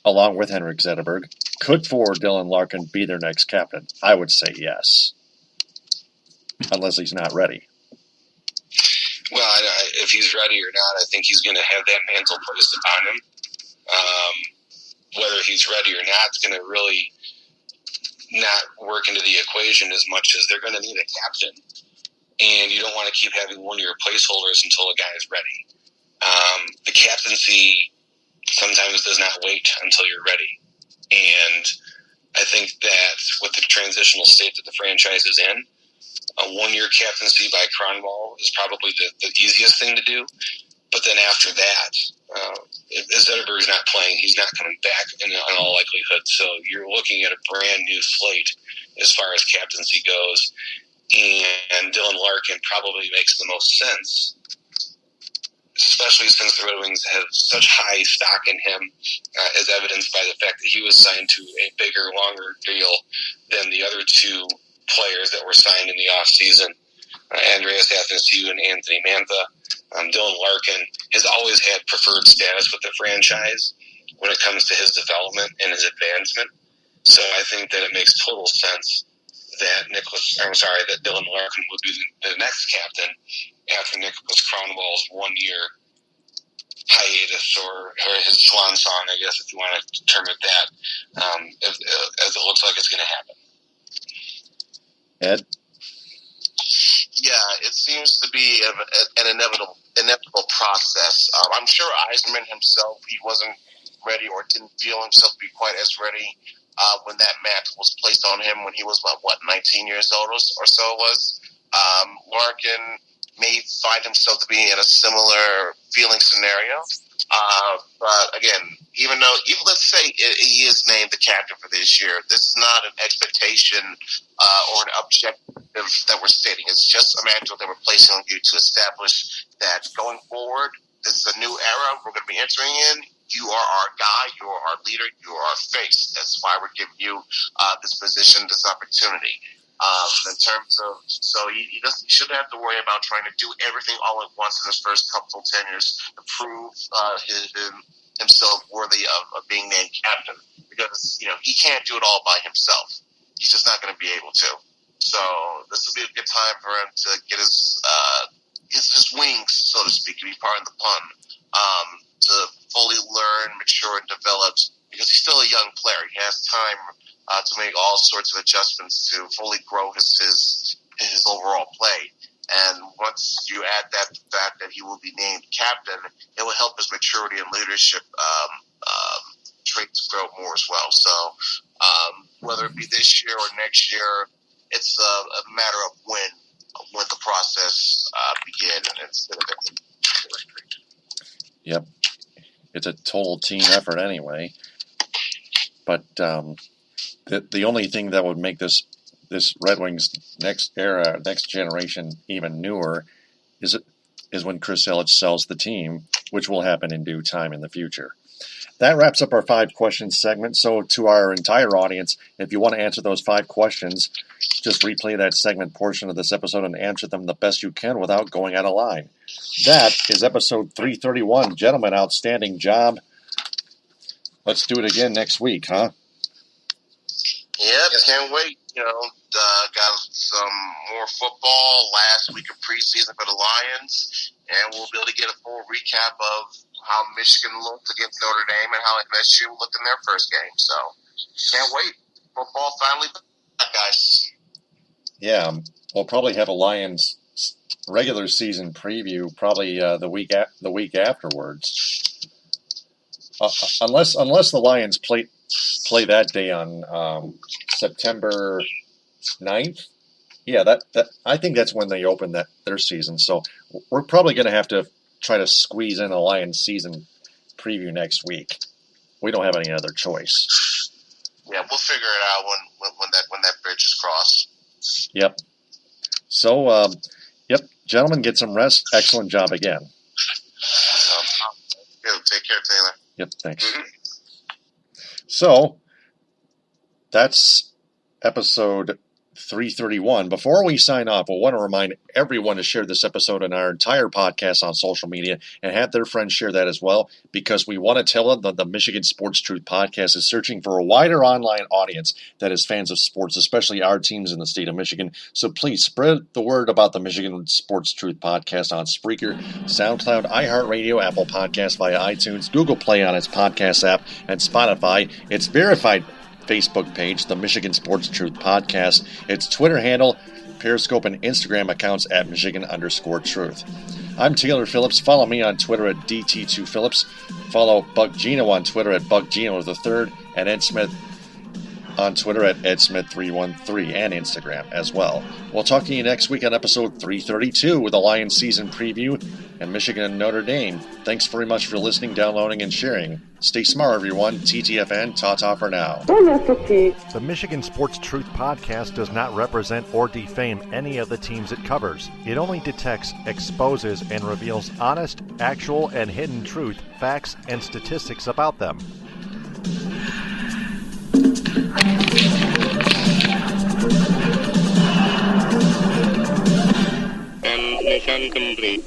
along with Henrik Zetterberg, could forward Dylan Larkin be their next captain? I would say yes, unless he's not ready. Well, if he's ready or not, I think he's going to have that mantle placed upon him. Whether he's ready or not is going to really not work into the equation as much as they're going to need a captain. And you don't want to keep having one of your placeholders until a guy is ready. The captaincy sometimes does not wait until you're ready. And I think that with the transitional state that the franchise is in, a one-year captaincy by Kronwall is probably the easiest thing to do. But then after that, if Zetterberg's not playing, he's not coming back in all likelihood. So you're looking at a brand new slate as far as captaincy goes. And Dylan Larkin probably makes the most sense, especially since the Red Wings have such high stock in him, as evidenced by the fact that he was signed to a bigger, longer deal than the other two players that were signed in the offseason, Andreas Athanasiou and Anthony Mantha. Dylan Larkin has always had preferred status with the franchise when it comes to his development and his advancement. So I think that it makes total sense that Dylan Larkin would be the next captain after Nicholas Kronwall's 1-year hiatus, or his swan song, I guess, if you want to term it that, as it looks like it's going to happen. Ed? Yeah, it seems to be an inevitable process. I'm sure Eisman himself, he wasn't ready or didn't feel himself to be quite as ready when that match was placed on him when he was, 19 years old or so it was. Larkin may find himself to be in a similar feeling scenario. But again, even let's say he is named the captain for this year, this is not an expectation or an objective that we're stating. It's just a mantle that we're placing on you to establish that going forward, this is a new era we're going to be entering in. You are our guy. You are our leader. You are our face. That's why we're giving you this position, this opportunity. In terms of, so he shouldn't have to worry about trying to do everything all at once in his first couple tenures to prove himself worthy of being named captain, because he can't do it all by himself. He's just not going to be able to. So this will be a good time for him to get his wings, so to speak, to be part of the pun, to fully learn, mature, and develop, because he's still a young player. He has time to make all sorts of adjustments to fully grow his overall play. And once you add that to the fact that he will be named captain, it will help his maturity and leadership traits grow more as well. So whether it be this year or next year, it's a matter of when the process begins instead of it. Yep. It's a total team effort anyway. But the only thing that would make this Red Wings next generation even newer is when Chris Ilitch sells the team, which will happen in due time in the future. That wraps up our 5 questions segment. So to our entire audience, if you want to answer those 5 questions, just replay that segment portion of this episode and answer them the best you can without going out of line. That is episode 331. Gentlemen, outstanding job. Let's do it again next week, huh? Yep, can't wait. Got some more football last week of preseason for the Lions, and we'll be able to get a full recap of how Michigan looked against Notre Dame and how MSU looked in their first game. So, can't wait. Football finally back, guys. Yeah, we'll probably have a Lions regular season preview probably the week afterwards, unless the Lions play that day on September 9th. Yeah, that I think that's when they open their season. So we're probably going to have to try to squeeze in a Lions season preview next week. We don't have any other choice. Yeah, we'll figure it out when that bridge is crossed. Yep. So, gentlemen, get some rest. Excellent job again. Take care, Taylor. Yep, thanks. Mm-hmm. So, that's episode 331. Before we sign off, I want to remind everyone to share this episode and our entire podcast on social media and have their friends share that as well, because we want to tell them that the Michigan Sports Truth podcast is searching for a wider online audience that is fans of sports, especially our teams in the state of Michigan. So please spread the word about the Michigan Sports Truth podcast on Spreaker, SoundCloud, iHeartRadio, Apple Podcasts via iTunes, Google Play on its podcast app, and Spotify. It's verified Facebook page, the Michigan Sports Truth Podcast, its Twitter handle, Periscope, and Instagram accounts at Michigan_Truth. I'm Taylor Phillips. Follow me on Twitter at DT2Phillips. Follow Buck Geno on Twitter at BuckGeno3rd, and Ed Smith on Twitter at EdSmith313 and Instagram as well. We'll talk to you next week on episode 332 with the Lions season preview and Michigan and Notre Dame. Thanks very much for listening, downloading, and sharing. Stay smart, everyone. TTFN, ta-ta for now. The Michigan Sports Truth podcast does not represent or defame any of the teams it covers. It only detects, exposes, and reveals honest, actual, and hidden truth, facts, and statistics about them. And mission complete.